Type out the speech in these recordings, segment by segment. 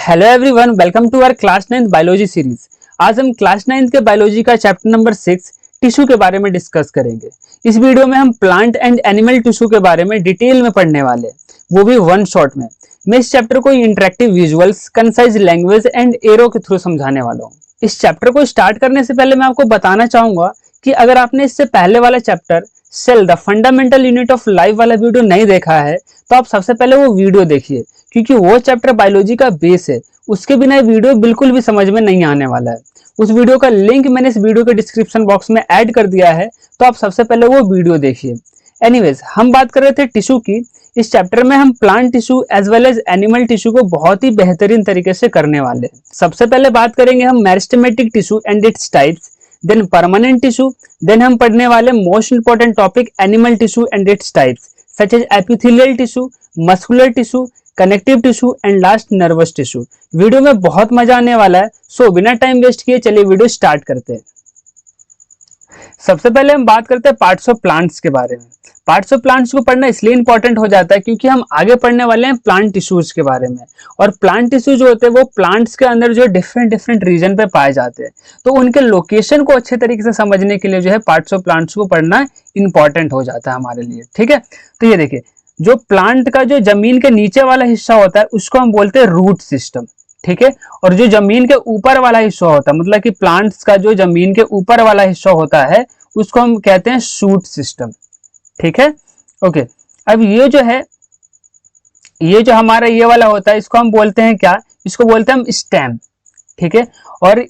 Hello everyone, welcome to our class 9 biology series. आज हम class 9 के बायोलॉजी का चैप्टर नंबर 6 टिश्यू के बारे में डिस्कस करेंगे। इस वीडियो में हम प्लांट एंड एनिमल टिश्यू के बारे में डिटेल में पढ़ने वाले हैं, वो भी वन शॉट में। मैं इस चैप्टर को interactive visuals, concise language and arrow के थ्रू समझाने वाला हूँ। इस चैप्टर को स्टार्ट करने से पहले मैं आपको बताना चाहूंगा कि अगर आपने इससे पहले वाला chapter cell the fundamental unit of life वाला वीडियो नहीं देखा है तो आप सबसे पहले वो वीडियो देखिए, क्योंकि वो चैप्टर बायोलॉजी का बेस है। उसके बिना ये वीडियो बिल्कुल भी समझ में नहीं आने वाला है। उस वीडियो का लिंक मैंने इस वीडियो के डिस्क्रिप्शन बॉक्स में ऐड कर दिया है, तो आप सबसे पहले वो वीडियो देखिए। एनीवेज, हम बात कर रहे थे टिश्यू की। इस चैप्टर में हम plant tissue as well as animal tissue को बहुत ही बेहतरीन तरीके से करने वाले हैं। सबसे पहले बात करेंगे हम meristematic tissue and its types, then permanent tissue, then हम पढ़ने वाले most important topic animal tissue and its types such as epithelial tissue, muscular tissue, connective tissue and last nervous tissue. Video में बहुत मजा आने वाला है, सो बिना टाइम वेस्ट किए चलिए वीडियो स्टार्ट करते हैं। सबसे पहले हम बात करते हैं पार्ट्स ऑफ प्लांट्स के बारे में। पार्ट्स ऑफ प्लांट्स को पढ़ना इसलिए इंपॉर्टेंट हो जाता है क्योंकि हम आगे पढ़ने वाले हैं प्लांट टिश्यूज के बारे में। और प्लांट टिश्यू जो होते हैं वो प्लांट्स के अंदर जो है डिफरेंट डिफरेंट रीजन पे पाए जाते हैं, तो उनके लोकेशन को अच्छे तरीके से समझने के लिए जो है पार्ट्स ऑफ प्लांट्स को पढ़ना इंपॉर्टेंट हो जाता है हमारे लिए। ठीक है, तो ये देखिए, जो प्लांट का जो जमीन के नीचे वाला हिस्सा होता है उसको हम बोलते हैं रूट सिस्टम। ठीक है, और जो जमीन के ऊपर वाला हिस्सा होता है, मतलब कि प्लांट्स का जो जमीन के ऊपर वाला हिस्सा होता है उसको हम कहते हैं शूट सिस्टम। ठीक है, ओके। अब ये जो है, ये जो हमारा ये वाला होता है इसको हम बोलते हैं क्या, इसको बोलते हैं हम स्टेम। ठीक है, और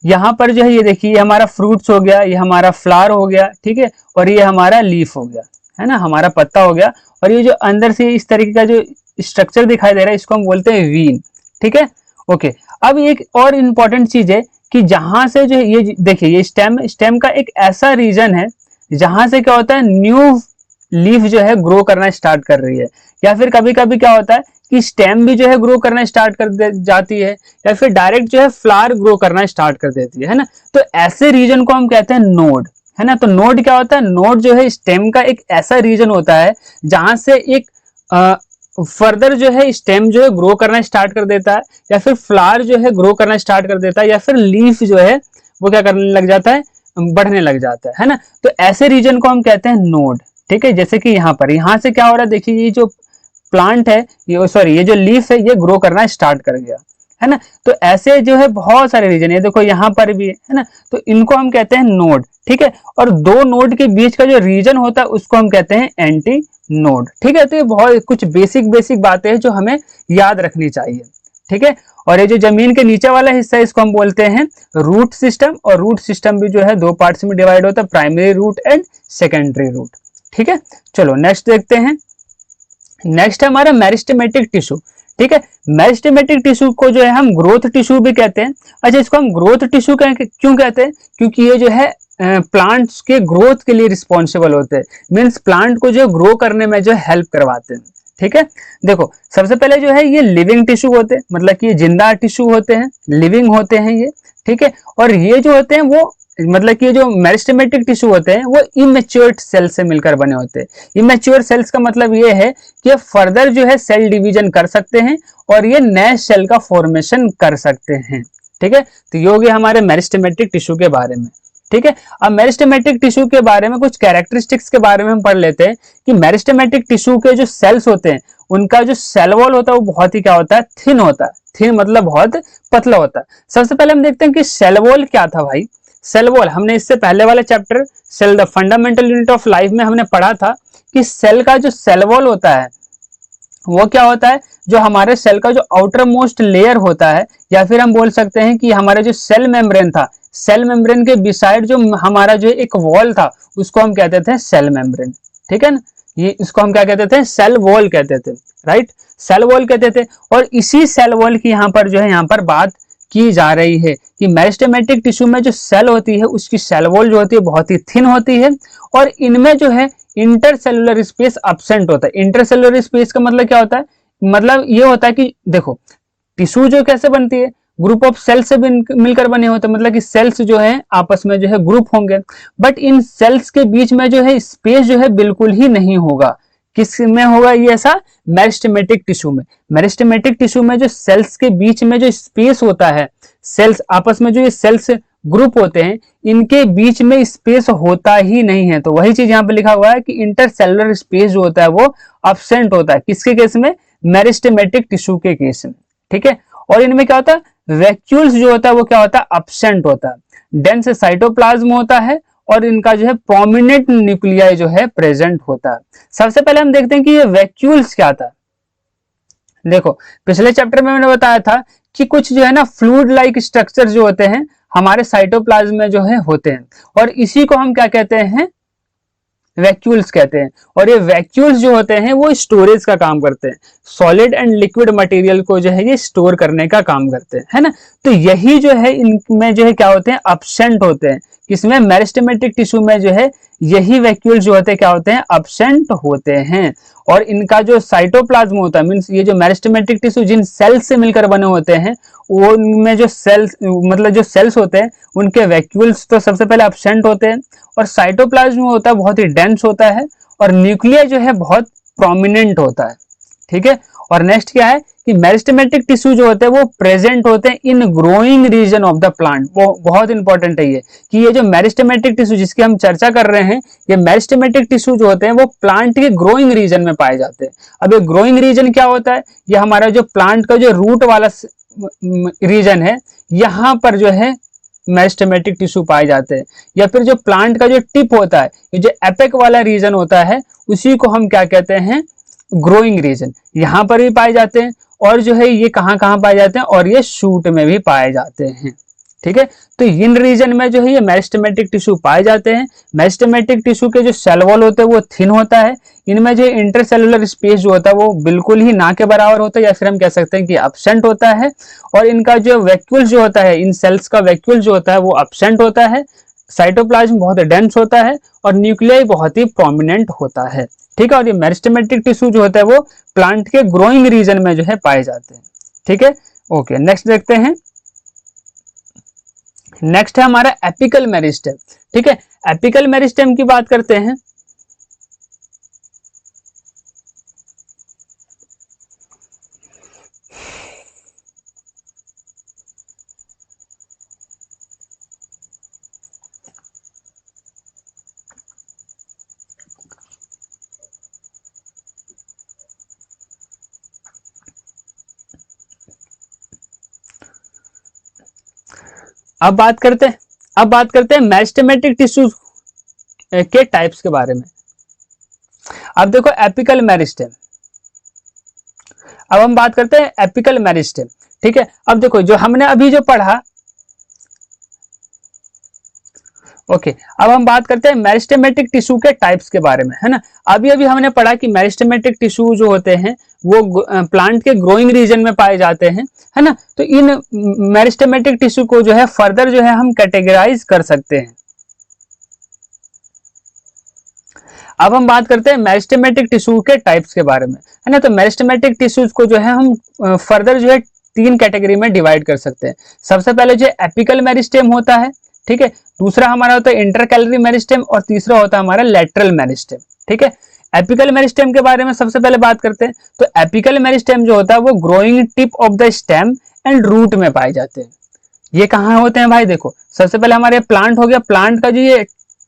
यहाँ पर जो है ये देखिए, ये हमारा फ्रूट्स हो गया, ये हमारा फ्लावर हो गया, ठीक है, और ये हमारा लीफ हो गया, है ना, हमारा पत्ता हो गया। और ये जो अंदर से इस तरीके का जो स्ट्रक्चर दिखाई दे रहा है इसको हम बोलते हैं वीन। ठीक है, ओके। अब एक और इम्पॉर्टेंट चीज है कि जहां से जो है ये देखिए, ये स्टेम का एक ऐसा रीजन है जहां से क्या होता है, न्यू लीफ जो है ग्रो करना स्टार्ट कर रही है। या फिर कभी कभी क्या होता है कि स्टेम भी जो है ग्रो करना स्टार्ट कर जाती है, या फिर डायरेक्ट जो है फ्लावर ग्रो करना स्टार्ट कर देती है ना। तो ऐसे रीजन को हम कहते हैं नोड, है ना। तो नोड क्या होता है, नोड जो है स्टेम का एक ऐसा रीजन होता है जहां से एक फर्दर जो है स्टेम जो है ग्रो करना स्टार्ट कर देता है, या फिर फ्लावर जो है ग्रो करना स्टार्ट कर देता है, या फिर लीफ जो है वो क्या करने लग जाता है, बढ़ने लग जाता है ना। तो ऐसे रीजन को हम कहते हैं नोड। ठीक है, जैसे कि यहाँ पर, यहाँ से क्या हो रहा है, देखिए ये जो प्लांट है, ये सॉरी ये जो लीफ है ये ग्रो करना स्टार्ट कर गया, है ना। तो ऐसे जो है बहुत सारे रीजन, ये देखो यहाँ पर भी है ना, तो इनको हम कहते हैं नोड। ठीक है, और दो नोड के बीच का जो रीजन होता है उसको हम कहते हैं एंटी नोड। ठीक है, तो ये बहुत कुछ बेसिक बातें हैं जो हमें याद रखनी चाहिए। ठीक है, और ये जो जमीन के नीचे वाला हिस्सा है इसको हम बोलते हैं रूट सिस्टम, और रूट सिस्टम भी जो है दो पार्ट्स में डिवाइड होता है, primary root and secondary root. ठीक है, चलो नेक्स्ट देखते हैं। नेक्स्ट है हमारा मेरिस्टेमेटिक टिश्यू। ठीक है, मेरिस्टेमेटिक टिश्यू को जो है हम ग्रोथ टिश्यू भी कहते हैं। अच्छा, इसको हम ग्रोथ टिश्यू क्यों कहते हैं, क्योंकि ये जो है प्लांट्स के ग्रोथ के लिए रिस्पॉन्सिबल होते हैं, मीन्स प्लांट को जो ग्रो करने में जो हेल्प करवाते हैं। ठीक है, देखो सबसे पहले जो है ये लिविंग टिश्यू होते हैं, मतलब कि ये जिंदा टिश्यू होते हैं, लिविंग होते हैं ये। ठीक है, और ये जो होते हैं वो मतलब कि जो मेरिस्टेमेटिक टिश्यू होते हैं वो इमेच्योर सेल से मिलकर बने होते हैं। इमेच्योर सेल्स का मतलब ये है कि ये फर्दर जो है सेल डिवीजन कर सकते हैं और ये नए सेल का फॉर्मेशन कर सकते हैं। ठीक है, तो ये हो गया हमारे मेरिस्टेमेटिक टिश्यू के बारे में। ठीक है, अब मेरिस्टेमेटिक टिश्यू के बारे में कुछ कैरेक्टरिस्टिक्स के बारे में हम पढ़ लेते हैं कि मेरिस्टेमेटिक टिश्यू के जो सेल्स होते हैं उनका जो सेल वॉल होता है वो बहुत ही क्या होता है, थिन होता है। थिन मतलब बहुत पतला होता है। सबसे पहले हम देखते हैं कि सेल वॉल क्या था भाई। सेल वॉल हमने इससे पहले वाले chapter cell the fundamental unit of life में हमने पढ़ा था कि सेल का जो सेल वॉल होता है वो क्या होता है, जो हमारे सेल का जो आउटर मोस्ट लेयर होता है, या फिर हम बोल सकते हैं कि हमारा जो सेल मेम्ब्रेन था, सेल मेम्ब्रेन के बिसाइड जो हमारा जो एक वॉल था उसको हम कहते थे सेल मेम्ब्रेन। ठीक है ना, ये इसको हम क्या कहते थे, सेल वॉल कहते थे, राइट, सेल वॉल कहते थे। और इसी सेल वॉल की यहाँ पर जो है यहाँ पर बात की जा रही है कि मेरिस्टेमेटिक टिश्यू में जो सेल होती है उसकी सेल वॉल जो होती है बहुत ही थिन होती है, और इनमें जो है इंटरसेलुलर स्पेस अब्सेंट होता है। इंटरसेलुलर स्पेस का मतलब क्या होता है, मतलब ये होता है कि देखो टिश्यू जो कैसे बनती है, ग्रुप ऑफ सेल्स से मिलकर बने होते हैं, मतलब कि सेल्स जो है आपस में जो है ग्रुप होंगे, बट इन सेल्स के बीच में जो है स्पेस जो है बिल्कुल ही नहीं होगा। किस में होगा ये ऐसा? मेरिस्टेमेटिक टिश्यू में। मेरिस्टेमेटिक टिश्यू में जो सेल्स के बीच में जो स्पेस होता है, सेल्स आपस में जो ये सेल्स ग्रुप होते हैं, इनके बीच में स्पेस होता ही नहीं है। तो वही चीज यहाँ पे लिखा हुआ है कि इंटरसेलुलर स्पेस जो होता है वो अब्सेंट होता है। किसके केस में? मेरिस्टेमेटिक टिश्यू के केस में। ठीक है। और इनमें क्या होता है? वैक्यूल्स जो होता है वो क्या होता है? अब्सेंट होता है। डेंस साइटोप्लाज्म होता है और इनका जो है प्रोमिनेंट न्यूक्लियाई जो है प्रेजेंट होता है। सबसे पहले हम देखते हैं कि ये वैक्यूल्स क्या था। देखो, पिछले चैप्टर में मैंने बताया था कि कुछ जो है ना फ्लूइड लाइक स्ट्रक्चर जो होते हैं हमारे साइटोप्लाज्म में जो है होते हैं, और इसी को हम क्या कहते हैं? वैक्यूल्स कहते हैं। और ये वैक्यूल्स जो होते हैं वो स्टोरेज का काम करते हैं, सॉलिड एंड लिक्विड मटेरियल को जो है ये स्टोर करने का काम करते हैं, है ना। तो यही जो है इनमें जो है क्या होते हैं? अब्सेंट होते हैं। किसमें? मेरिस्टेमेटिक टिश्यू में जो है यही वैक्यूल जो होते हैं क्या होते हैं? अब्सेंट होते हैं। और इनका जो साइटोप्लाज्म होता है, मीन्स ये जो मेरिस्टेमेटिक टिश्यू जिन सेल्स से मिलकर बने होते हैं, वो उनमें जो सेल्स मतलब जो सेल्स होते हैं उनके वैक्यूल्स तो सबसे पहले अब्सेंट होते हैं, और साइटोप्लाज्म होता है बहुत ही डेंस होता है, और न्यूक्लियस जो है बहुत प्रोमिनेंट होता है। ठीक है। और नेक्स्ट क्या है कि मेरिस्टेमेटिक टिश्यू जो होते हैं वो प्रेजेंट होते हैं in growing region of the plant. वो बहुत इंपॉर्टेंट है ये कि ये जो मेरिस्टेमेटिक टिश्यू जिसकी हम चर्चा कर रहे हैं, ये मेरिस्टेमेटिक टिश्यू जो होते हैं वो प्लांट के ग्रोइंग रीजन में पाए जाते हैं। अब ये ग्रोइंग रीजन क्या होता है? ये हमारा जो प्लांट का जो रूट वाला रीजन है, यहाँ पर जो है मेरिस्टेमेटिक टिश्यू पाए जाते हैं। या फिर जो प्लांट का जो टिप होता है, ये जो एपेक वाला रीजन होता है, उसी को हम क्या कहते हैं? Growing region. यहाँ पर भी पाए जाते हैं, और जो है ये कहाँ कहाँ पाए जाते हैं? और ये शूट में भी पाए जाते हैं। ठीक है। तो इन रीजन में जो है ये मेरिस्टेमेटिक टिश्यू पाए जाते हैं। मेरिस्टेमेटिक टिश्यू के जो सेल वॉल होते हैं वो थिन होता है। इनमें जो इंटरसेलुलर स्पेस जो होता है वो बिल्कुल ही ना के बराबर होता है, या फिर हम कह सकते हैं कि अब्सेंट होता है। और इनका जो वैक्यूल जो होता है, इन सेल्स का वैक्यूल जो होता है वो अब्सेंट होता है। साइटोप्लाज्म बहुत डेंस होता है, और न्यूक्लियाई बहुत ही प्रोमिनेंट होता है। ठीक है। और ये मेरिस्टेमेटिक टिश्यू जो होता है वो प्लांट के ग्रोइंग रीजन में जो है पाए जाते हैं। ठीक है। ओके, नेक्स्ट देखते हैं। नेक्स्ट है हमारा एपिकल मेरिस्टेम। ठीक है। एपिकल मेरिस्टेम की बात करते हैं। अब बात करते हैं मेरिस्टेमेटिक टिश्यू के टाइप्स के बारे में। अब देखो एपिकल मेरिस्टेम, अब हम बात करते हैं एपिकल मेरिस्टेम। ठीक है। अब देखो जो हमने अभी जो पढ़ा, ओके, अब हम बात करते हैं मेरिस्टेमेटिक टिश्यू के टाइप्स के बारे में, है ना। अभी अभी हमने पढ़ा कि मेरिस्टेमेटिक टिश्यू जो होते हैं वो प्लांट के ग्रोइंग रीजन में पाए जाते हैं, है ना। तो इन मेरिस्टेमेटिक टिश्यू को जो है फर्दर जो है हम कैटेगराइज कर सकते हैं। अब हम बात करते हैं मेरिस्टेमेटिक टिश्यू के टाइप्स के बारे में, है ना। तो मेरिस्टेमेटिक टिश्यूज को जो है हम फर्दर जो है 3 कैटेगरी में डिवाइड कर सकते हैं। सबसे पहले जो एपिकल मेरिस्टेम होता है, ठीक है। दूसरा हमारा होता है इंटरकैलरी मेरिस्टेम, और तीसरा होता है हमारा लेटरल मेरिस्टेम। ठीक है। एपिकल मेरिस्टेम के बारे में सबसे पहले बात करते हैं। तो एपिकल मेरिस्टेम जो होता है वो growing tip of the stem and root में पाए जाते हैं। ये कहाँ होते हैं भाई? देखो, सबसे पहले हमारे प्लांट हो गया, प्लांट का जो ये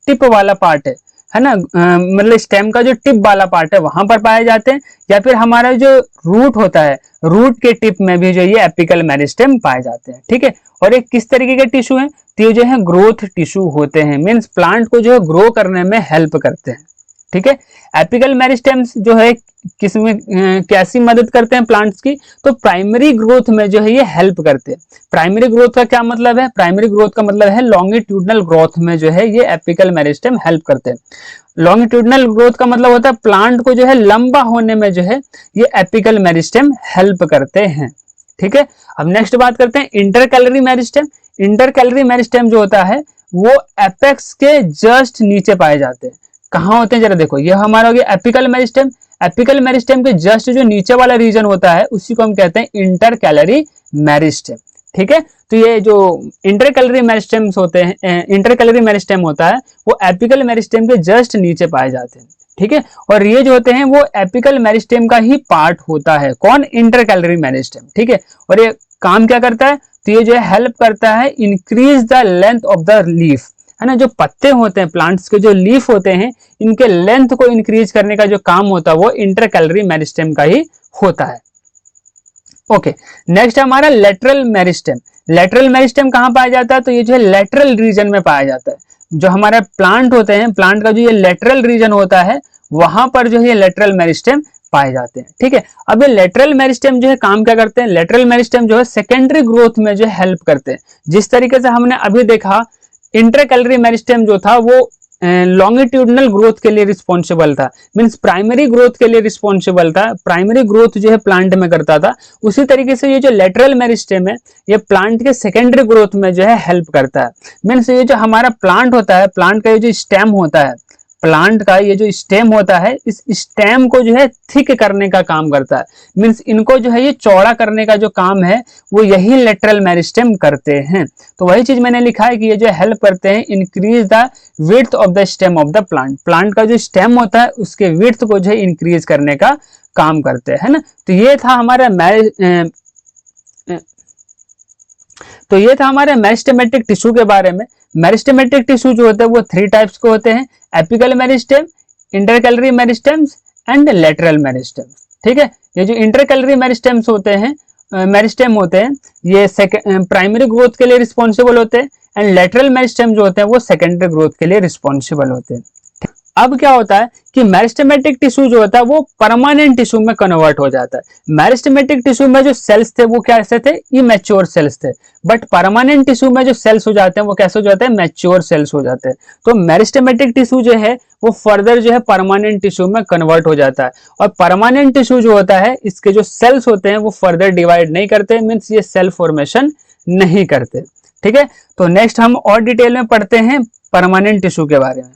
टिप वाला पार्ट है ना, मतलब स्टेम का जो टिप वाला पार्ट है वहां पर पाए जाते हैं। या फिर हमारा जो रूट होता है, रूट के टिप में भी जो ये एपिकल मेरिस्टेम पाए जाते हैं। ठीक है। और ये किस तरीके के टिश्यू हैं? तो ये जो है ग्रोथ टिश्यू होते हैं, मीन्स प्लांट को जो है ग्रो करने में हेल्प करते हैं। ठीक है। एपिकल मेरिस्टेम्स जो है किसमें कैसी मदद करते हैं प्लांट्स की? तो प्राइमरी ग्रोथ में जो है ये हेल्प करते हैं। प्राइमरी ग्रोथ का क्या मतलब है? प्राइमरी ग्रोथ का मतलब है लॉन्गिट्यूडनल ग्रोथ में जो है ये एपिकल मेरिस्टेम हेल्प करते हैं। लॉन्गिट्यूडनल ग्रोथ का मतलब होता है प्लांट को जो है लंबा होने में जो है ये एपिकल मेरिस्टेम हेल्प करते हैं। ठीक है। अब नेक्स्ट बात करते हैं इंटरकैलरी मेरिस्टेम। इंटरकैलरी मेरिस्टेम जो होता है वो एपेक्स के जस्ट नीचे पाए जाते हैं। कहाँ होते हैं जरा देखो, ये हमारा हो गया एपिकल मेरिस्टेम। एपिकल मेरिस्टेम के जस्ट जो नीचे वाला रीजन होता है उसी को हम कहते हैं इंटरकैलरी मेरिस्टेम। ठीक है। तो ये जो इंटरकैलरी मेरिस्टेम्स होते हैं, इंटरकैलरी मेरिस्टेम होता है वो एपिकल मेरिस्टेम के जस्ट नीचे पाए जाते हैं। ठीक है। और ये जो होते हैं वो एपिकल मेरिस्टेम का ही पार्ट होता है। कौन? इंटरकैलरी मेरिस्टेम, ठीक है। और ये काम क्या करता है? तो ये जो है हेल्प करता है increase the length of the leaf, है ना। जो पत्ते होते हैं प्लांट्स के, जो लीफ होते हैं, इनके लेंथ को इंक्रीज करने का जो काम होता है वो इंटरकैलरी मेरिस्टेम का ही होता है। ओके, नेक्स्ट हमारा लेटरल मेरिस्टेम। लेटरल मेरिस्टेम कहाँ पाया जाता है? तो ये जो है लेटरल रीजन में पाया जाता है। जो हमारा प्लांट होते हैं, प्लांट का जो ये लेटरल रीजन होता है, वहां पर जो है ये लेटरल मेरिस्टेम पाए जाते हैं, ठीक है। अब ये लेटरल मेरिस्टेम जो है काम क्या करते हैं? लेटरल मेरिस्टेम जो है सेकेंडरी ग्रोथ में जो है हेल्प करते हैं। जिस तरीके से हमने अभी देखा इंटरकैलरी मेरिस्टेम जो था वो लॉन्गिट्यूडनल ग्रोथ के लिए रिस्पॉन्सिबल था, मींस प्राइमरी ग्रोथ के लिए रिस्पॉन्सिबल था, प्राइमरी ग्रोथ जो है प्लांट में करता था। उसी तरीके से ये जो लेटरल मेरिस्टेम है ये प्लांट के सेकेंडरी ग्रोथ में जो है हेल्प करता है। मींस ये जो हमारा प्लांट होता है, प्लांट का ये जो स्टेम होता है, प्लांट का ये जो स्टेम होता है, इस स्टेम को जो है थिक करने का काम करता है। मींस इनको जो है ये चौड़ा करने का जो काम है वो यही लेटरल मेरिस्टेम करते हैं। तो वही चीज मैंने लिखा है कि ये जो हेल्प करते हैं increase the width of the stem of the plant. Plant का जो स्टेम होता है उसके विड्थ को जो है इंक्रीज करने का काम करते हैं, है ना। तो ये था हमारे मेरिस्टेमेटिक टिश्यू के बारे में। मेरिस्टेमेटिक टिश्यू जो होते हैं वो 3 टाइप्स के होते हैं: apical meristem, intercalary meristems and lateral meristems, ठीक है। ये जो इंटरकैलरी मेरिस्टेम्स होते हैं, मेरिस्टेम होते हैं, ये प्राइमरी ग्रोथ के लिए रिस्पॉन्सिबल होते हैं, एंड लेटरल मेरिस्टेम जो होते हैं वो सेकेंडरी ग्रोथ के लिए रिस्पॉन्सिबल होते हैं। अब क्या होता है कि मेरिस्टेमेटिक टिश्यू जो होता है वो परमानेंट टिश्यू में कन्वर्ट हो जाता है। मेरिस्टेमेटिक टिश्यू में जो सेल्स थे वो कैसे थे? इमैच्योर सेल्स थे। बट परमानेंट टिश्यू में जो सेल्स हो जाते हैं वो कैसे हो जाते हैं? मैच्योर सेल्स हो जाते हैं। तो मेरिस्टेमेटिक टिश्यू जो है वो फर्दर जो है परमानेंट टिश्यू में कन्वर्ट हो जाता है। और परमानेंट टिश्यू जो होता है इसके जो सेल्स होते हैं वो फर्दर डिवाइड नहीं करते, मीन्स ये सेल फॉर्मेशन नहीं करते, ठीक है। तो नेक्स्ट हम और डिटेल में पढ़ते हैं परमानेंट टिश्यू के बारे में।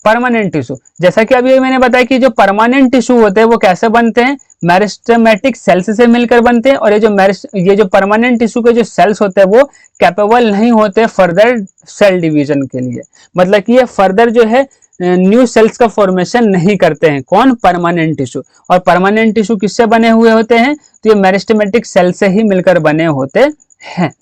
परमानेंट टिश्यू, जैसा कि अभी मैंने बताया कि जो परमानेंट टिश्यू होते हैं वो कैसे बनते हैं? मेरिस्टेमेटिक सेल्स से मिलकर बनते हैं। और ये जो परमानेंट टिश्यू के जो सेल्स होते हैं वो कैपेबल नहीं होते फर्दर सेल डिवीजन के लिए, मतलब कि ये फर्दर जो है न्यू सेल्स का फॉर्मेशन नहीं करते हैं। कौन? Permanent tissue. और परमानेंट टिश्यू किससे बने हुए होते हैं? तो ये मेरिस्टेमेटिक सेल से ही मिलकर बने होते हैं।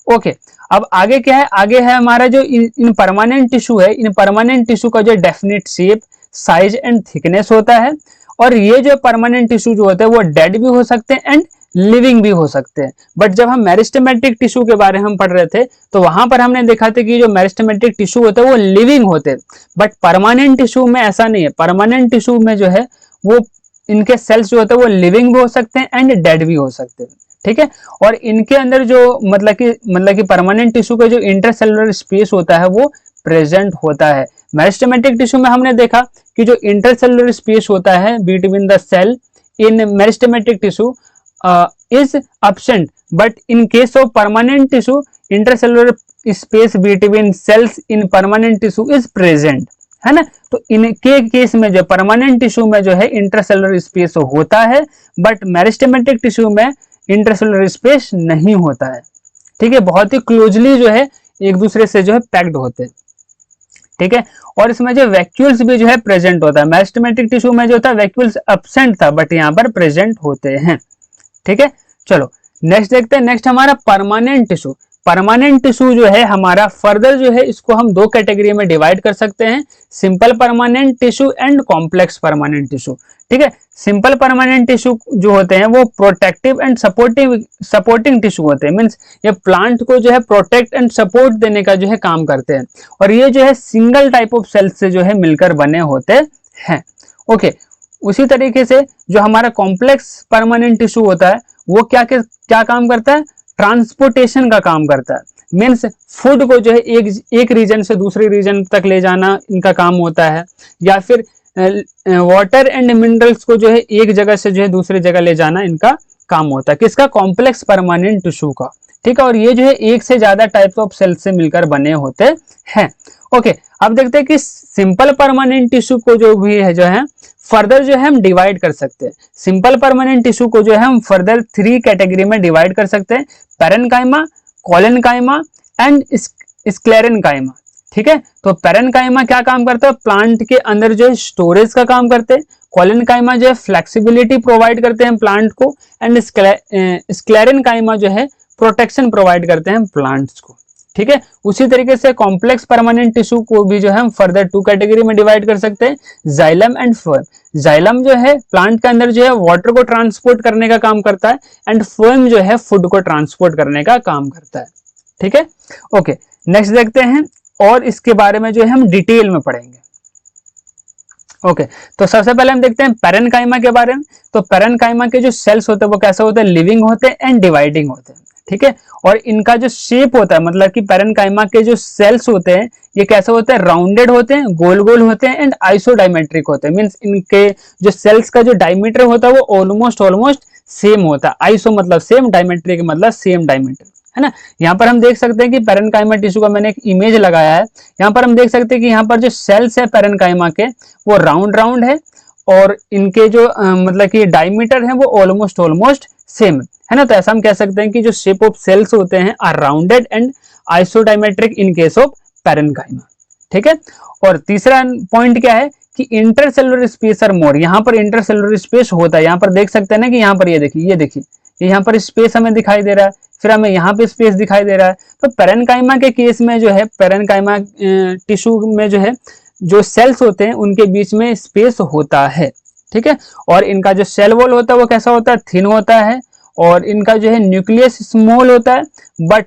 ओके, अब आगे क्या है? आगे है हमारा जो इन परमानेंट टिश्यू है, इन परमानेंट टिश्यू का जो definite shape, size and thickness होता है। और ये जो परमानेंट टिश्यू जो होते हैं वो डेड भी हो सकते हैं एंड लिविंग भी हो सकते हैं। बट जब हम मेरिस्टेमेटिक टिश्यू के बारे में हम पढ़ रहे थे तो वहां पर हमने देखा था कि जो मेरिस्टेमेटिक टिश्यू होते हैं वो लिविंग होते हैं। बट परमानेंट टिश्यू में ऐसा नहीं है। परमानेंट टिश्यू में जो है वो इनके सेल्स जो होते हैं वो लिविंग भी हो सकते हैं एंड डेड भी हो सकते हैं, ठीक है। और इनके अंदर जो मतलब कि परमानेंट टिश्यू का जो इंटरसेलुलर स्पेस होता है वो प्रेजेंट होता है। मेरिस्टेमेटिक टिश्यू में हमने देखा कि जो इंटरसेलुलर स्पेस होता है between the cell in meristematic tissue is absent, but in case of permanent tissue intercellular space between cells in permanent tissue is present, है ना। तो इनके केस में जो परमानेंट टिश्यू में जो है इंटरसेलुलर स्पेस होता है, बट मेरिस्टेमेटिक टिश्यू में इंटरसेलुलर स्पेस नहीं होता है, ठीक है। बहुत ही क्लोजली जो है एक दूसरे से जो है पैक्ड होते हैं, ठीक है। और इसमें जो वैक्यूल्स भी जो है प्रेजेंट होता है। मेरिस्टेमेटिक टिश्यू में जो था वैक्यूल्स एब्सेंट था, बट यहाँ पर प्रेजेंट होते हैं, ठीक है। चलो नेक्स्ट देखते हैं। नेक्स्ट हमारा परमानेंट टिश्यू। परमानेंट टिश्यू जो है हमारा फर्दर जो है इसको हम 2 कैटेगरी में डिवाइड कर सकते हैं: simple permanent tissue and complex permanent tissue, ठीक है। सिंपल परमानेंट टिश्यू जो होते हैं वो प्रोटेक्टिव एंड सपोर्टिंग टिश्यू होते हैं, मींस ये प्लांट को जो है प्रोटेक्ट एंड सपोर्ट देने का जो है काम करते हैं। और ये जो है सिंगल टाइप ऑफ सेल्स से जो है मिलकर बने होते हैं, ओके। उसी तरीके से जो हमारा कॉम्प्लेक्स परमानेंट टिश्यू होता है वो क्या काम करता है? ट्रांसपोर्टेशन का काम करता है, मीन्स फूड को जो है एक रीजन से दूसरे रीजन तक ले जाना इनका काम होता है, या फिर वाटर एंड मिनरल्स को जो है एक जगह से जो है दूसरी जगह ले जाना इनका काम होता है। किसका? कॉम्प्लेक्स परमानेंट टिश्यू का, ठीक है। और ये जो है एक से ज्यादा टाइप ऑफ सेल से मिलकर बने होते हैं, ओके। अब देखते हैं कि सिंपल परमानेंट टिश्यू को जो भी है जो है फर्दर जो है हम डिवाइड कर सकते हैं। सिंपल परमानेंट टिश्यू को जो है हम फर्दर 3 कैटेगरी में डिवाइड कर सकते हैं: पैरेन्काइमा, कोलेनकाइमा एंड स्क्लेरेनकाइमा, ठीक है। तो पैरेनकाइमा क्या काम करता है, प्लांट के अंदर जो है स्टोरेज का काम करते हैं, कोलेनकाइमा जो है फ्लेक्सिबिलिटी प्रोवाइड करते हैं प्लांट को, एंड स्क्लेरेनकाइमा जो है प्रोटेक्शन प्रोवाइड करते हैं प्लांट्स को, ठीक है। उसी तरीके से कॉम्प्लेक्स परमानेंट टिश्यू को भी जो है हम फर्दर 2 कैटेगरी में डिवाइड कर सकते हैं, जाइलम एंड फ्लोएम। जाइलम जो है प्लांट के अंदर जो है वाटर को ट्रांसपोर्ट करने का काम करता है, एंड फ्लोएम जो है फूड को ट्रांसपोर्ट करने का काम करता है, ठीक है। ओके, नेक्स्ट देखते हैं, और इसके बारे में जो है हम डिटेल में पढ़ेंगे। ओके, तो सबसे पहले हम देखते हैं पैरेनकाइमा के बारे में। तो पैरेनकाइमा के जो सेल्स होते हैं वो कैसे होते हैं, लिविंग होते हैं एंड डिवाइडिंग होते हैं, ठीक है। और इनका जो शेप होता है, मतलब कि पैरेनकाइमा के जो सेल्स होते हैं ये कैसे होते हैं, राउंडेड होते हैं, गोल गोल होते हैं, एंड आइसोडाइमेट्रिक होते हैं। मींस इनके जो सेल्स का जो डायमीटर होता है वो ऑलमोस्ट सेम होता है। आइसो मतलब सेम, डायमेट्रिक मतलब सेम डायमीटर, है ना। यहाँ पर हम देख सकते हैं कि पैरेनकाइमा टिश्यू का मैंने एक इमेज लगाया है। यहाँ पर हम देख सकते हैं कि यहाँ पर जो सेल्स है पैरेनकाइमा के वो राउंड राउंड है, और इनके जो मतलब कि डायमीटर है वो ऑलमोस्ट सेम है ना। तो ऐसा हम कह सकते हैं कि जो शेप ऑफ सेल्स होते हैं are rounded and isodiametric in case of parenchyma, ठीक है। और तीसरा पॉइंट क्या है कि इंटरसेलुलर स्पेस आर मोर। यहाँ पर इंटरसेलुलर स्पेस होता है, यहाँ पर देख सकते हैं ना कि यहाँ पर ये देखिए यहाँ पर स्पेस हमें दिखाई दे रहा है, फिर हमें यहाँ पे स्पेस दिखाई दे रहा है। तो पैरेनकाइमा के केस में जो है, पैरेनकाइमा टिश्यू में जो है जो सेल्स होते हैं उनके बीच में स्पेस होता है, ठीक है। और इनका जो सेल वॉल होता है वो कैसा होता है, थिन होता है, और इनका जो है न्यूक्लियस स्मॉल होता है, बट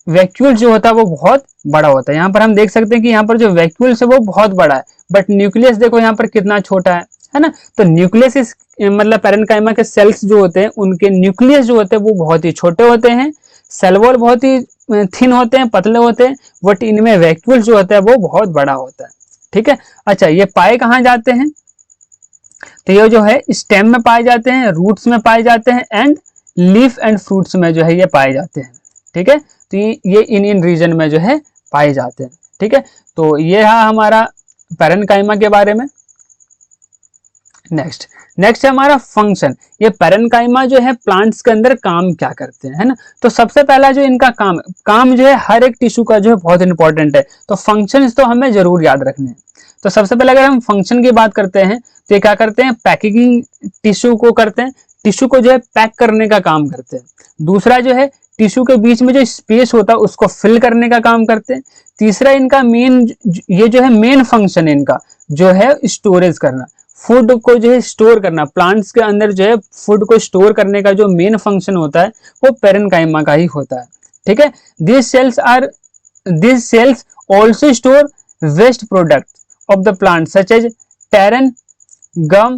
वैक्यूल जो होता है वो बहुत बड़ा होता है। यहाँ पर हम देख सकते हैं कि यहाँ पर जो वैक्यूल्स है वो बहुत बड़ा है, बट न्यूक्लियस देखो यहाँ पर कितना छोटा है ना। तो न्यूक्लियस इस मतलब पैरेनकाइमा के सेल्स जो होते हैं उनके न्यूक्लियस जो होते हैं वो बहुत ही छोटे होते हैं, सेल वॉल बहुत ही थिन होते हैं, पतले होते हैं, बट इनमें वैक्यूल जो होता है वो बहुत बड़ा होता है, ठीक है। अच्छा, ये पाए कहाँ जाते हैं, तो ये जो है स्टेम में पाए जाते हैं, रूट्स में पाए जाते हैं, एंड लीफ एंड फ्रूट्स में जो है ये पाए जाते हैं, ठीक है। तो ये इन रीजन में जो है पाए जाते हैं, ठीक है। तो ये है हमारा पैरेनकाइमा के बारे में। नेक्स्ट है हमारा फंक्शन। ये पैरेनकाइमा जो है प्लांट्स के अंदर काम क्या करते हैं, है ना। तो सबसे पहला जो इनका काम जो है हर एक टिश्यू का जो है बहुत इंपॉर्टेंट है, तो फंक्शंस तो हमें जरूर याद रखने हैं। तो सबसे पहले अगर हम फंक्शन की बात करते हैं तो ये क्या करते हैं, पैकिंग टिश्यू को करते हैं, टिश्यू को जो है पैक करने का काम करते हैं। दूसरा जो है टिश्यू के बीच में जो स्पेस होता है उसको फिल करने का काम करते हैं। तीसरा इनका ये जो है मेन फंक्शन इनका जो है स्टोरेज करना, फूड को जो है स्टोर करना। प्लांट्स के अंदर जो है फूड को स्टोर करने का जो मेन फंक्शन होता है वो पैरेनकाइमा का ही होता है, ठीक है। This cells also store waste product of the plant such as tannin, gum,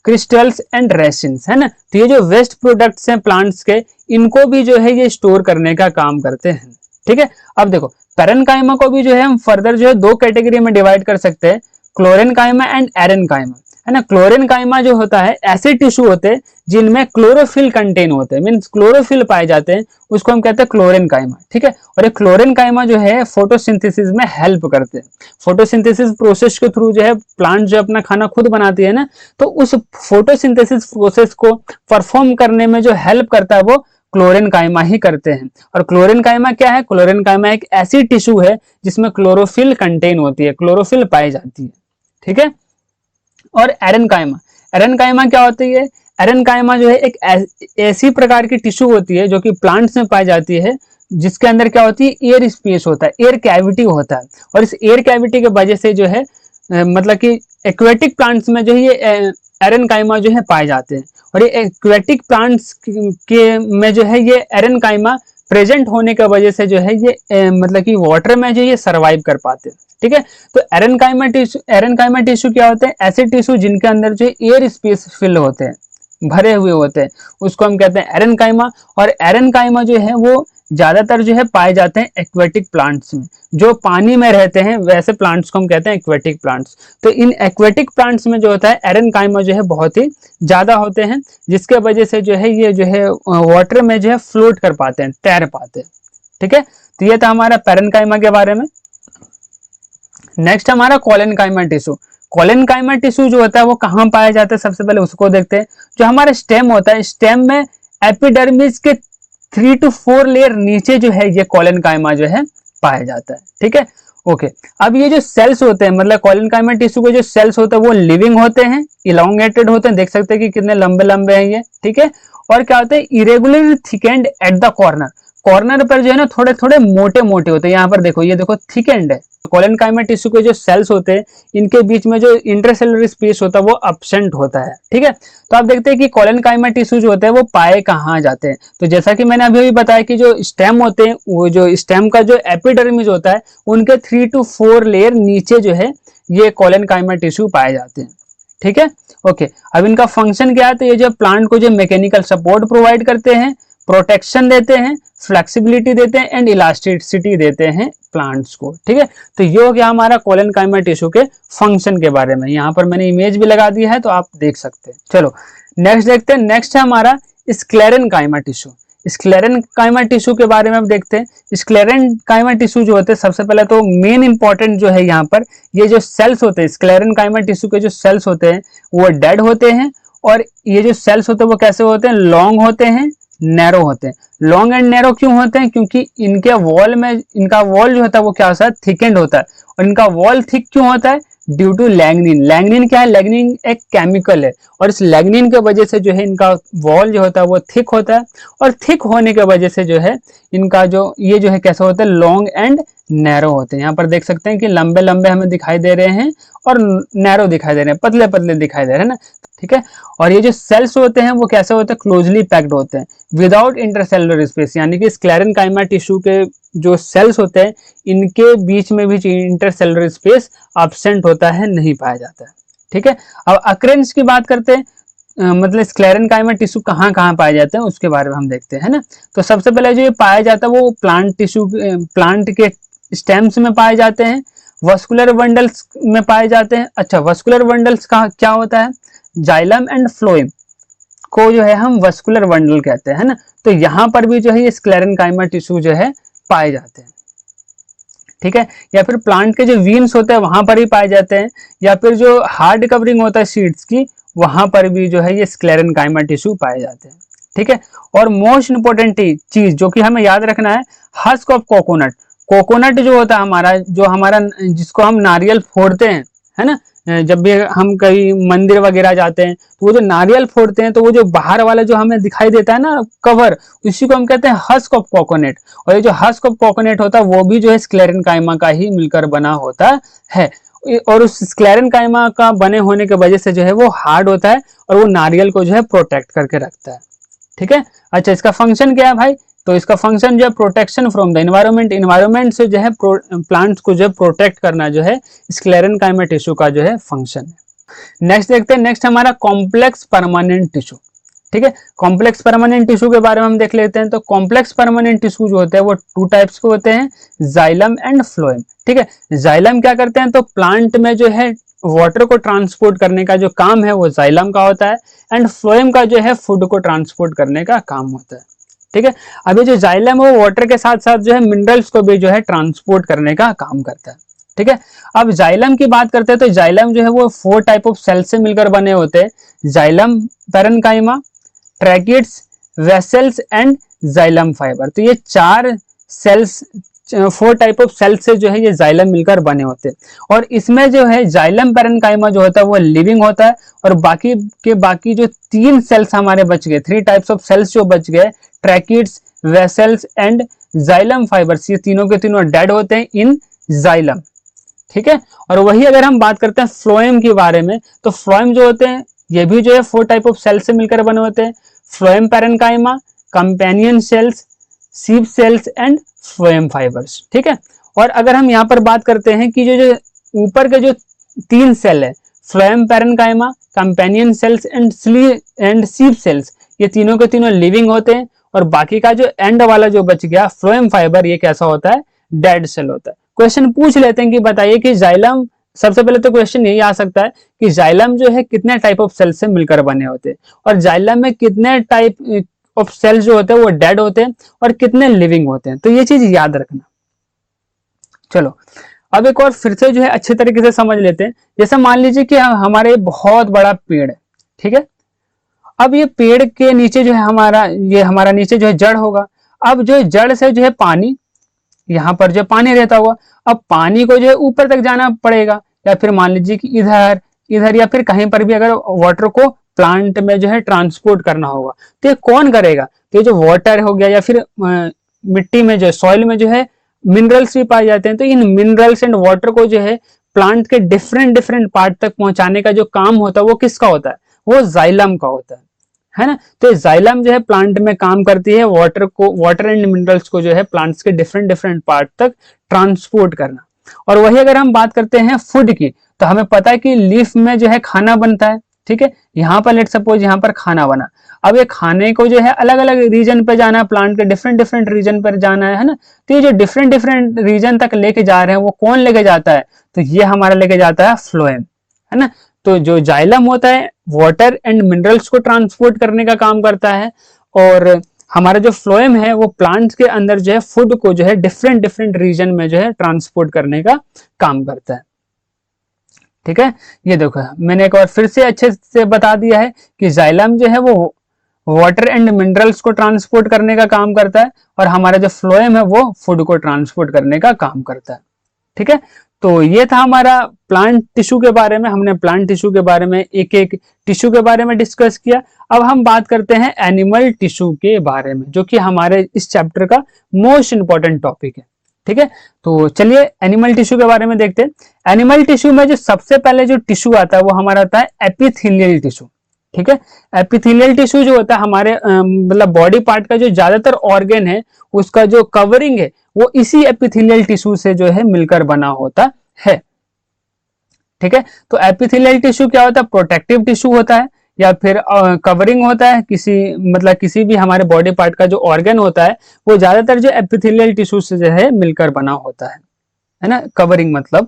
crystals and resins, है ना। तो ये जो वेस्ट प्रोडक्ट्स हैं प्लांट्स के, इनको भी जो है ये स्टोर करने का काम करते हैं, ठीक है। अब देखो पैरेनकाइमा को भी जो है हम फर्दर जो है 2 कैटेगरी में डिवाइड कर सकते हैं, क्लोरेनकाइमा एंड एरेनकाइमा, है ना। क्लोरेनकाइमा जो होता है ऐसे टिश्यू होते हैं जिनमें क्लोरोफिल कंटेन होते हैं, मींस क्लोरोफिल पाए जाते हैं, उसको हम कहते हैं क्लोरेनकाइमा, ठीक है। और ये क्लोरेनकाइमा जो है फोटोसिंथेसिस में हेल्प करते हैं। फोटोसिंथेसिस प्रोसेस के थ्रू जो है प्लांट जो अपना खाना खुद बनाती है ना, तो उस फोटोसिंथेसिस प्रोसेस को परफॉर्म करने में जो हेल्प करता है वो क्लोरेनकाइमा ही करते हैं। और क्लोरेनकाइमा क्या है, क्लोरेनकाइमा एक ऐसी टिश्यू है जिसमें क्लोरोफिल कंटेन होती है, क्लोरोफिल पाई जाती है, ठीक है। और एरेनकाइमा क्या होती है, एरेनकाइमा जो है एक ऐसी प्रकार की टिश्यू होती है जो कि प्लांट्स में पाई जाती है, जिसके अंदर क्या होती है, एयर स्पेस होता है, एयर कैविटी होता है। और इस एयर कैविटी के वजह से जो है मतलब कि एक्वेटिक प्लांट्स में जो है ये एरेनकाइमा जो है पाए जाते हैं। और ये एक्वेटिक प्लांट्स के में जो है ये एरेनकाइमा प्रेजेंट होने की वजह से जो है ये मतलब कि वाटर में जो ये सर्वाइव कर पाते हैं, ठीक है। तो एरेनकाइमा टिश्यू क्या होते हैं, ऐसे टिश्यू जिनके अंदर जो एयर स्पेस फिल होते हैं, भरे हुए होते हैं, उसको हम कहते हैं एरेनकाइमा। और एरेनकाइमा जो है वो ज्यादातर जो है पाए जाते हैं एक्वेटिक प्लांट्स में, जो पानी में रहते हैं वैसे प्लांट्स को हम कहते हैं एक्वेटिक प्लांट्स। तो इन एक्वेटिक प्लांट्स में जो होता है एरेनकाइमा जो है बहुत ही ज्यादा होते हैं, जिसके वजह से जो है ये जो है वाटर में जो है फ्लोट कर पाते हैं, तैर पाते हैं, ठीक है। तो ये था हमारा पैरेनकाइमा के बारे में। नेक्स्ट हमारा कोलेनकाइमा टिश्यू। कोलेनकाइमा टिश्यू जो होता है वो कहाँ पाया जाता है, सबसे पहले उसको देखते हैं। जो हमारा स्टेम होता है, स्टेम में एपिडर्मिस के 3 to 4 लेयर नीचे जो है ये कोलेनकाइमा जो है पाया जाता है, ठीक है। ओके अब ये जो सेल्स होते हैं मतलब कोलेनकाइमा टिश्यू के जो सेल्स होते हैं वो लिविंग होते हैं, इलोंगेटेड होते हैं, देख सकते हैं कि कितने लंबे लंबे हैं ये, ठीक है। और क्या होते हैं, irregular thickened at the corner, corner पर जो है ना थोड़े थोड़े मोटे मोटे होते हैं। यहाँ पर देखो, ये देखो थिकेंड है। कोलेनकाइमा टिश्यू के जो सेल्स होते हैं इनके बीच में जो इंटरसेलुलर स्पेस होता है वो एब्सेंट होता है, ठीक है। तो आप देखते हैं कि कोलेनकाइमा टिश्यू जो होते हैं वो पाए कहाँ जाते हैं। तो जैसा कि मैंने अभी बताया कि जो स्टेम होते हैं, वो जो स्टेम का जो एपिडर्मिस होता है उनके 3 to 4 लेयर नीचे जो है ये कोलेनकाइमा टिश्यू पाए जाते हैं, ठीक है। ओके अब इनका फंक्शन क्या है, तो ये जो प्लांट को जो मैकेनिकल सपोर्ट प्रोवाइड करते हैं, प्रोटेक्शन देते हैं, फ्लेक्सिबिलिटी देते हैं एंड इलास्टिसिटी देते हैं प्लांट्स को, ठीक है। तो ये हो गया हमारा कोलेनकाइमा टिश्यू के फंक्शन के बारे में। यहाँ पर मैंने इमेज भी लगा दी है तो आप देख सकते हैं। चलो नेक्स्ट देखते हैं। नेक्स्ट है हमारा स्क्लेरेनकाइमा टिश्यू। स्क्लेरेनकाइमा टिश्यू के बारे में अब देखते हैं। स्क्लेरेनकाइमा टिश्यू जो होते हैं, सबसे पहले तो मेन इंपॉर्टेंट जो है यहाँ पर, ये जो सेल्स होते हैं स्क्लेरेनकाइमा टिश्यू के जो सेल्स होते हैं वो डेड होते हैं। और ये जो सेल्स होते हैं वो कैसे होते हैं, लॉन्ग होते हैं, नैरो होते हैं। लॉन्ग एंड नैरो क्यों होते हैं, क्योंकि इनके वॉल में, इनका वॉल जो होता है वो क्या होता है, थिकेंड होता है। और इनका वॉल थिक क्यों होता है, ड्यू टू लैग्निन। लैग्निन क्या है, लैग्निन एक केमिकल है और इस लैग्निन के वजह से जो है इनका वॉल जो होता है वो थिक होता है। और थिक होने के वजह से जो है इनका जो ये जो है कैसा होता है, लॉन्ग एंड नैरो होते हैं। यहाँ पर देख सकते हैं कि लंबे लंबे हमें दिखाई दे रहे हैं और नैरो दिखाई दे रहे हैं, पतले पतले दिखाई दे रहे हैं ना, ठीक है। और ये जो सेल्स होते हैं वो कैसे होते हैं, क्लोजली पैक्ड होते हैं विदाउट इंटरसेलुलर स्पेस, यानी कि स्क्लेरेनकाइमा टिश्यू के जो सेल्स होते हैं इनके बीच में भी इंटरसेलुलर स्पेस एब्सेंट होता है, नहीं पाया जाता है, ठीक है। अब अक्रेंस की बात करते हैं, मतलब स्क्लेरेनकाइमा टिश्यू कहाँ कहाँ पाए जाते हैं उसके बारे में हम देखते हैं, है ना। तो सबसे पहले जो ये पाया जाता है वो प्लांट टिश्यू, प्लांट के स्टेम्स में पाए जाते हैं, वस्कुलर बंडल्स में पाए जाते हैं। अच्छा, वस्कुलर बंडल्स का क्या होता है, जाइलम एंड फ्लोएम को जो है हम वस्कुलर बंडल कहते हैं, है ना। तो यहाँ पर भी जो है ये स्क्लेरेनकाइमा टिश्यू जो है पाए जाते हैं, ठीक है। या फिर प्लांट के जो वीन्स होते हैं वहां पर ही पाए जाते हैं, या फिर जो हार्ड कवरिंग होता है सीड्स की वहां पर भी जो है ये स्क्लेरेनकाइमा टिश्यू पाए जाते हैं, ठीक है। और मोस्ट इंपोर्टेंट चीज जो कि हमें याद रखना है, हस्क ऑफ कोकोनट। कोकोनट जो होता है हमारा, जो हमारा जिसको हम नारियल फोड़ते हैं, है ना, जब भी हम कहीं मंदिर वगैरह जाते हैं तो वो जो नारियल फोड़ते हैं तो वो जो बाहर वाला जो हमें दिखाई देता है ना कवर, उसी को हम कहते हैं हस्क ऑफ कोकोनट। और ये जो हस्क ऑफ कोकोनट होता है वो भी जो है स्क्लेरेनकाइमा का ही मिलकर बना होता है। और उस स्क्लेरेनकाइमा का बने होने की वजह से जो है वो हार्ड होता है और वो नारियल को जो है प्रोटेक्ट करके रखता है, ठीक है। अच्छा, इसका फंक्शन क्या है भाई, तो इसका फंक्शन जो है protection from the environment, environment से जो है प्लांट्स को जो है प्रोटेक्ट करना जो है स्क्लेरेनकाइमा टिश्यू का जो है फंक्शन है। नेक्स्ट देखते हैं। नेक्स्ट हमारा कॉम्प्लेक्स परमानेंट टिश्यू, ठीक है। कॉम्प्लेक्स परमानेंट टिश्यू के बारे में हम देख लेते हैं। तो कॉम्प्लेक्स परमानेंट टिश्यू जो होते हैं वो 2 टाइप्स के होते हैं, जाइलम एंड फ्लोएम, ठीक है। जाइलम क्या करते हैं, तो प्लांट में जो है वाटर को ट्रांसपोर्ट करने का जो काम है वो जाइलम का होता है, एंड फ्लोएम का जो है फूड को ट्रांसपोर्ट करने का काम होता है, ठीक है। अब ये जो जाइलम है वो वाटर के साथ साथ जो है मिनरल्स को भी जो है ट्रांसपोर्ट करने का काम करता है, ठीक है। अब जाइलम की बात करते हैं तो जाइलम जो है वो 4 टाइप ऑफ सेल से मिलकर बने होते हैं, xylem parenchyma, tracheids, vessels and xylem fibre. तो ये 4 सेल्स, 4 टाइप ऑफ सेल्स से जो है ये जाइलम मिलकर बने होते हैं। और इसमें जो है जाइलम पैरेन्काइमा जो होता है वो लिविंग होता है, और बाकी के बाकी जो 3 सेल्स हमारे बच गए, 3 टाइप्स ऑफ सेल्स जो बच गए, tracheids, vessels and xylem fibres, ये तीनों के तीनों डेड होते हैं इन जाइलम, ठीक है। और वही अगर हम बात करते हैं फ्लोएम के बारे में, तो फ्लोएम जो होते हैं ये भी जो है 4 टाइप ऑफ सेल से मिलकर बने होते हैं, फ्लोएम पैरेन्काइमा, कंपेनियन सेल्स, सीप सेल्स एंड फ्लोएम फाइबर्स, ठीक है। और अगर हम यहाँ पर बात करते हैं कि जो ऊपर के जो 3 सेल है, phloem parenchyma, companion cells and सीप सेल्स, ये तीनों के तीनों लिविंग होते हैं, और बाकी का जो एंड वाला जो बच गया फ्लोएम फाइबर, ये कैसा होता है, डेड सेल होता है। क्वेश्चन पूछ लेते हैं कि बताइए कि जाइलम, सबसे पहले तो क्वेश्चन यही आ सकता है कि जाइलम जो है कितने टाइप ऑफ सेल से मिलकर बने होते हैं, और जाइलम में कितने टाइप ऑफ सेल्स जो होते हैं वो डेड होते हैं और कितने लिविंग होते हैं। तो ये चीज याद रखना। चलो अब एक और फिर से जो है अच्छे तरीके से समझ लेते हैं। जैसे मान लीजिए कि हमारे बहुत बड़ा पेड़ है, ठीक है। अब ये पेड़ के नीचे जो है हमारा, ये हमारा नीचे जो है जड़ होगा। अब जो जड़ से जो है पानी यहाँ पर जो पानी रहता हुआ, अब पानी को जो है ऊपर तक जाना पड़ेगा, या फिर मान लीजिए कि इधर इधर या फिर कहीं पर भी अगर वाटर को प्लांट में जो है ट्रांसपोर्ट करना होगा, तो ये कौन करेगा? तो ये जो वाटर हो गया या फिर मिट्टी में जो सॉइल में जो है मिनरल्स भी पाए जाते हैं, तो इन मिनरल्स एंड वाटर को जो है प्लांट के डिफरेंट डिफरेंट पार्ट तक पहुंचाने का जो काम होता है वो किसका होता है? वो जाइलम का होता है ना। तो जाइलम जो है प्लांट में काम करती है वाटर एंड मिनरल्स को जो है प्लांट्स के डिफरेंट डिफरेंट पार्ट तक ट्रांसपोर्ट करना। और वही अगर हम बात करते हैं फूड की, तो हमें पता है कि लीफ में जो है खाना बनता है, ठीक है। यहाँ पर लेट सपोज यहाँ पर खाना बना, अब ये खाने को जो है अलग अलग रीजन पे जाना है, प्लांट के डिफरेंट डिफरेंट रीजन पर जाना है ना। तो ये जो डिफरेंट डिफरेंट रीजन तक लेके जा रहे हैं वो कौन लेके जाता है? तो ये हमारा लेके जाता है फ्लोएम, है ना। तो जो जाइलम होता है वाटर एंड मिनरल्स को ट्रांसपोर्ट करने का काम करता है, और हमारा जो फ्लोएम है वो प्लांट्स के अंदर जो है फूड को जो है डिफरेंट डिफरेंट रीजन में जो है ट्रांसपोर्ट करने का काम करता है, ठीक है। ये देखो मैंने एक बार फिर से अच्छे से बता दिया है कि जाइलम जो है वो वाटर एंड मिनरल्स को ट्रांसपोर्ट करने का काम करता है, और हमारा जो फ्लोएम है वो फूड को ट्रांसपोर्ट करने का काम करता है, ठीक है। तो ये था हमारा प्लांट टिश्यू के बारे में, हमने प्लांट टिश्यू के बारे में एक एक टिश्यू के बारे में डिस्कस किया। अब हम बात करते हैं एनिमल टिश्यू के बारे में, जो कि हमारे इस चैप्टर का मोस्ट इंपॉर्टेंट टॉपिक है, ठीक है। तो चलिए एनिमल टिश्यू के बारे में देखते हैं। एनिमल टिश्यू में जो सबसे पहले जो टिश्यू आता है वो हमारा आता है एपिथेलियल टिश्यू, ठीक है। एपिथेलियल टिश्यू जो होता है हमारे मतलब बॉडी पार्ट का जो ज्यादातर ऑर्गन है उसका जो कवरिंग है वो इसी एपिथेलियल टिश्यू से जो है मिलकर बना होता है, ठीक है। तो एपिथेलियल टिश्यू क्या होता है? प्रोटेक्टिव टिश्यू होता है, या फिर कवरिंग होता है किसी भी हमारे बॉडी पार्ट का जो ऑर्गन होता है वो ज्यादातर जो एपिथेलियल टिश्यू से जो है मिलकर बना होता है ना, कवरिंग मतलब।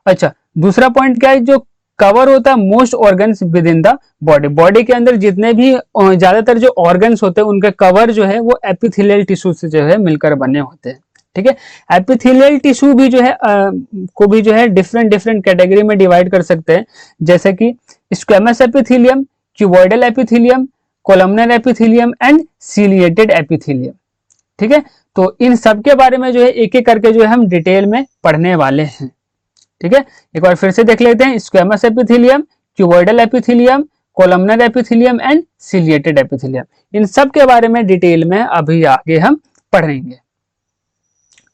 अच्छा, दूसरा पॉइंट क्या है? जो कवर होता है most organs with in the body के अंदर जितने भी ज्यादातर जो ऑर्गन्स होते हैं उनके कवर जो है वो एपिथेलियल टिश्यू से जो है मिलकर बने होते हैं, ठीक है। एपिथेलियल टिश्यू भी जो है को भी जो है डिफरेंट डिफरेंट कैटेगरी में डिवाइड कर सकते हैं, जैसे कि squamous epithelium, cuboidal epithelium, columnar epithelium and ciliated epithelium, ठीक है। तो इन सब के बारे में जो है एक एक करके जो है हम डिटेल में पढ़ने वाले हैं, ठीक है। एक बार फिर से देख लेते हैं। Squamous epithelium, cuboidal epithelium, columnar epithelium and ciliated epithelium, इन सब के बारे में डिटेल में अभी आगे हम पढ़ेंगे।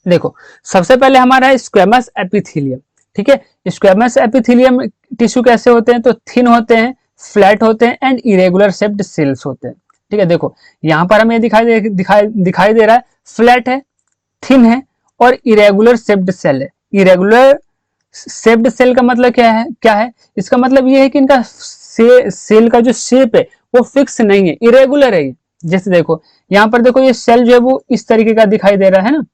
देखो सबसे पहले हमारा है स्क्वेमस एपिथेलियम, ठीक है। स्क्वेमस एपिथेलियम टिश्यू कैसे होते हैं? तो थिन होते हैं, फ्लैट होते हैं एंड इरेगुलर शेप्ड सेल्स होते हैं, ठीक है। देखो यहाँ पर हमें दिखाई दे रहा है फ्लैट है, थिन है और इरेगुलर शेप्ड सेल है। इरेगुलर शेप्ड सेल का मतलब क्या है? इसका मतलब ये है कि इनका सेल का जो शेप है वो फिक्स नहीं है, इरेगुलर है। जैसे देखो यहाँ पर देखो ये सेल जो है वो इस तरीके का दिखाई दे रहा है ना,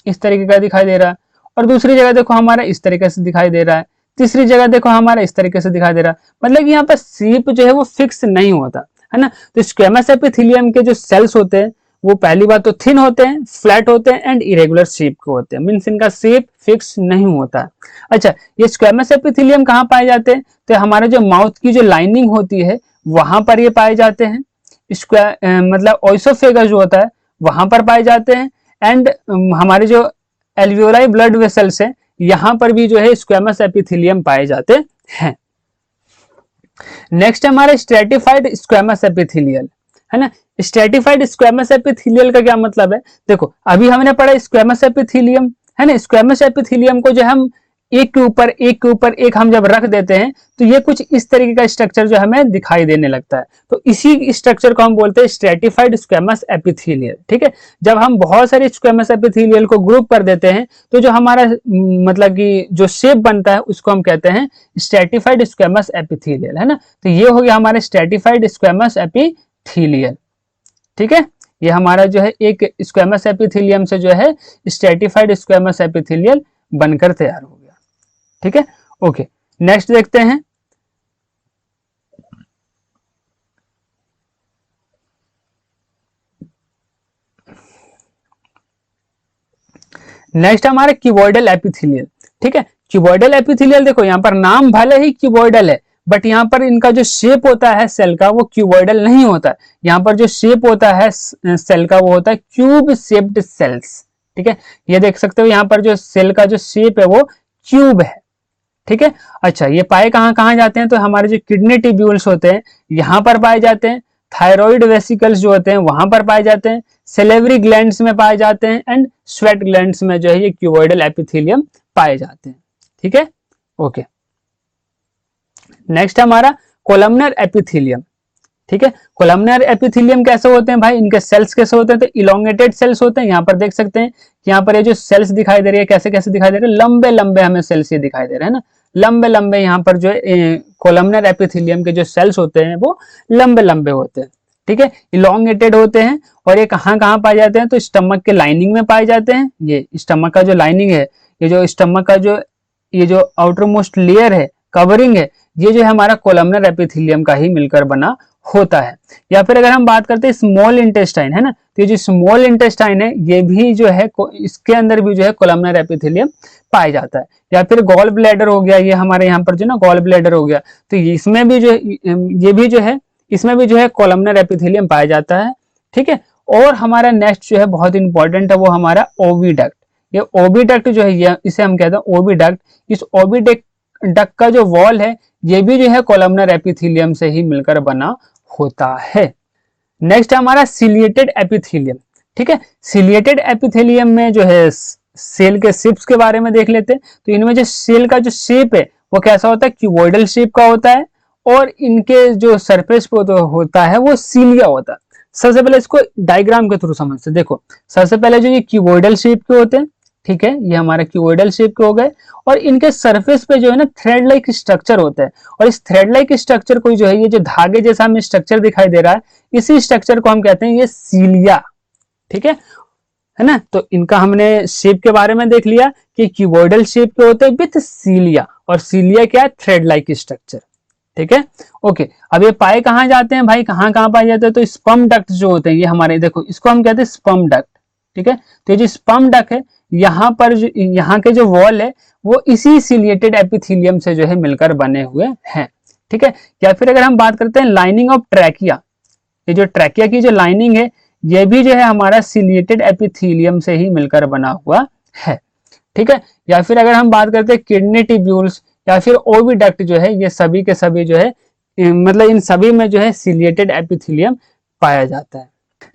इस तरीके का दिखाई दे रहा है, और दूसरी जगह देखो हमारा इस तरीके से दिखाई दे रहा है, तीसरी जगह देखो हमारा इस तरीके से दिखाई दे रहा है। मतलब यहाँ पर शेप जो है वो फिक्स नहीं होता है ना। तो स्क्वेमस एपिथेलियम के जो सेल्स होते हैं वो पहली बात तो थिन होते हैं, फ्लैट होते हैं एंड इरेगुलर शेप के होते हैं, मीन्स इनका शेप फिक्स नहीं होता। अच्छा, ये स्क्वेमस एपिथेलियम कहाँ पाए जाते हैं? तो हमारे जो माउथ की जो लाइनिंग होती है वहां पर ये पाए जाते हैं। मतलब ओइसोफेगस जो होता है वहां पर पाए जाते हैं, एंड हमारे जो एल्वियोलाई ब्लड वेसल्स है यहां पर भी जो है स्क्वेमस एपिथेलियम पाए जाते हैं। नेक्स्ट हमारा स्ट्रेटिफाइड स्क्वेमस एपिथेलियल, है ना। स्ट्रेटिफाइड स्क्वेमस एपिथेलियल का क्या मतलब है? देखो अभी हमने पढ़ा स्क्वेमस एपिथेलियम, है ना। स्क्वेमस एपिथेलियम को जो हम एक के ऊपर एक हम जब रख देते हैं तो ये कुछ इस तरीके का स्ट्रक्चर जो हमें दिखाई देने लगता है, तो इसी स्ट्रक्चर को हम बोलते हैं स्ट्रेटिफाइड स्क्वेमस एपिथेलियल, ठीक है। जब हम बहुत सारे स्क्वेमस एपिथेलियल को ग्रुप कर देते हैं तो जो हमारा मतलब कि जो शेप बनता है उसको हम कहते हैं स्ट्रेटिफाइड स्क्वेमस एपिथेलियल, है ना। तो ये हो गया हमारे स्ट्रेटिफाइड स्क्वेमस एपिथेलियल, ठीक है। ये हमारा जो है एक स्क्वेमस एपिथेलियम से जो है स्ट्रेटिफाइड स्क्वेमस एपिथेलियल बनकर तैयार हो गया, ठीक है। ओके, नेक्स्ट देखते हैं। नेक्स्ट हमारे क्यूबॉइडल एपिथेलियल, ठीक है। क्यूबॉइडल एपिथेलियल देखो यहाँ पर नाम भले ही क्यूबॉइडल है बट यहाँ पर इनका जो शेप होता है सेल का वो क्यूबॉइडल नहीं होता है। यहाँ पर जो शेप होता है सेल का वो होता है क्यूब शेप्ड सेल्स, ठीक है, ये देख सकते हो यहाँ पर जो सेल का जो शेप है वो क्यूब है। ठीक है, अच्छा ये पाए कहाँ कहाँ जाते हैं, तो हमारे जो किडनी ट्यूब्यूल्स होते हैं यहाँ पर पाए जाते हैं, थायराइड वेसिकल्स जो होते हैं वहां पर पाए जाते हैं, सेलेवरी ग्लैंड्स में पाए जाते हैं, एंड स्वेट ग्लैंड्स में जो है ये क्यूबॉइडल एपिथेलियम पाए जाते हैं। ठीक है, ओके। नेक्स्ट हमारा कोलमनर एपिथेलियम। ठीक है, कोलमनर एपिथेलियम कैसे होते हैं भाई, इनके सेल्स कैसे होते हैं, तो इलोंगेटेड सेल्स होते हैं। यहाँ पर देख सकते हैं कि यहाँ पर ये जो सेल्स दिखाई दे रही है कैसे कैसे दिखाई दे रहे हैं, लंबे लंबे हमें सेल्स ये दिखाई दे रहे हैं ना, लंबे लंबे यहाँ पर जो कोलमनर एपिथेलियम के जो सेल्स होते हैं वो लंबे लंबे होते हैं। ठीक है, इलोंगेटेड होते हैं, और ये कहाँ कहाँ पाए जाते हैं, तो स्टमक के लाइनिंग में पाए जाते हैं। ये स्टमक का जो लाइनिंग है, ये जो स्टमक का जो ये जो आउटर मोस्ट लेयर है, कवरिंग है, ये जो है हमारा कोलमनर एपिथेलियम का ही मिलकर बना होता है। या फिर अगर हम बात करते हैं स्मॉल इंटेस्टाइन है ना, तो ये जो स्मॉल इंटेस्टाइन है ये भी जो है इसके अंदर भी जो है कोलमनर एपिथेलियम पाया जाता है। या फिर गॉल ब्लैडर हो गया, ये हमारे यहाँ पर जो ना गॉल ब्लैडर हो गया, तो इसमें भी जो ये भी जो है इसमें भी जो है कोलमनर एपिथेलियम पाया जाता है। ठीक है, और हमारा नेक्स्ट जो है बहुत इंपॉर्टेंट है वो हमारा ओविडक्ट। ये ओविडक्ट जो है ये इसे हम कहते हैं ओविडक्ट। इस ओविडक्ट का जो वॉल है ये भी जो है कोलमनर एपिथेलियम से ही मिलकर बना होता है। नेक्स्ट हमारा सिलिएटेड एपिथेलियम। ठीक है, सिलिएटेड एपिथेलियम में जो है सेल के शेप्स के बारे में देख लेते हैं। तो इनमें जो सेल का जो शेप है वो कैसा होता है, क्यूबॉइडल शेप का होता है, और इनके जो सरफेस पे तो होता है वो सीलिया होता है। सबसे पहले इसको डायग्राम के थ्रू समझते, देखो सबसे पहले जो ये क्यूबॉइडल शेप के होते हैं, ठीक है, ये हमारे क्यूबॉइडल शेप के हो गए, और इनके सरफेस पे जो है ना थ्रेड लाइक स्ट्रक्चर होता है, और इस थ्रेड लाइक स्ट्रक्चर को जो है ये जो धागे जैसा हमें स्ट्रक्चर दिखाई दे रहा है, इसी स्ट्रक्चर को हम कहते हैं ये सीलिया। ठीक है ना, तो इनका हमने शेप के बारे में देख लिया कि क्यूबॉइडल शेप के होते हैं विथ सीलिया, और सीलिया क्या है, थ्रेड लाइक स्ट्रक्चर। ठीक है, ओके। अब ये पाए कहाँ जाते हैं भाई, कहाँ कहाँ पाए जाते हैं, तो स्पर्म डक्ट जो होते हैं ये हमारे, देखो इसको हम कहते हैं स्पर्म डक्ट। ठीक है, तो ये जो स्पर्म डक्ट है यहाँ पर यहाँ के जो वॉल है वो इसी सिलिएटेड एपिथेलियम से जो है मिलकर बने हुए हैं। ठीक है, या फिर अगर हम बात करते हैं लाइनिंग ऑफ ट्रैकिया, ये जो ट्रैकिया की जो लाइनिंग है ये भी जो है हमारा सिलिएटेड एपिथेलियम से ही मिलकर बना हुआ है। ठीक है, या फिर अगर हम बात करते हैं किडनी ट्यूब्यूल्स या फिर ओविडक्ट जो है, ये सभी के सभी जो है मतलब इन सभी में जो है सिलिएटेड एपिथेलियम पाया जाता है।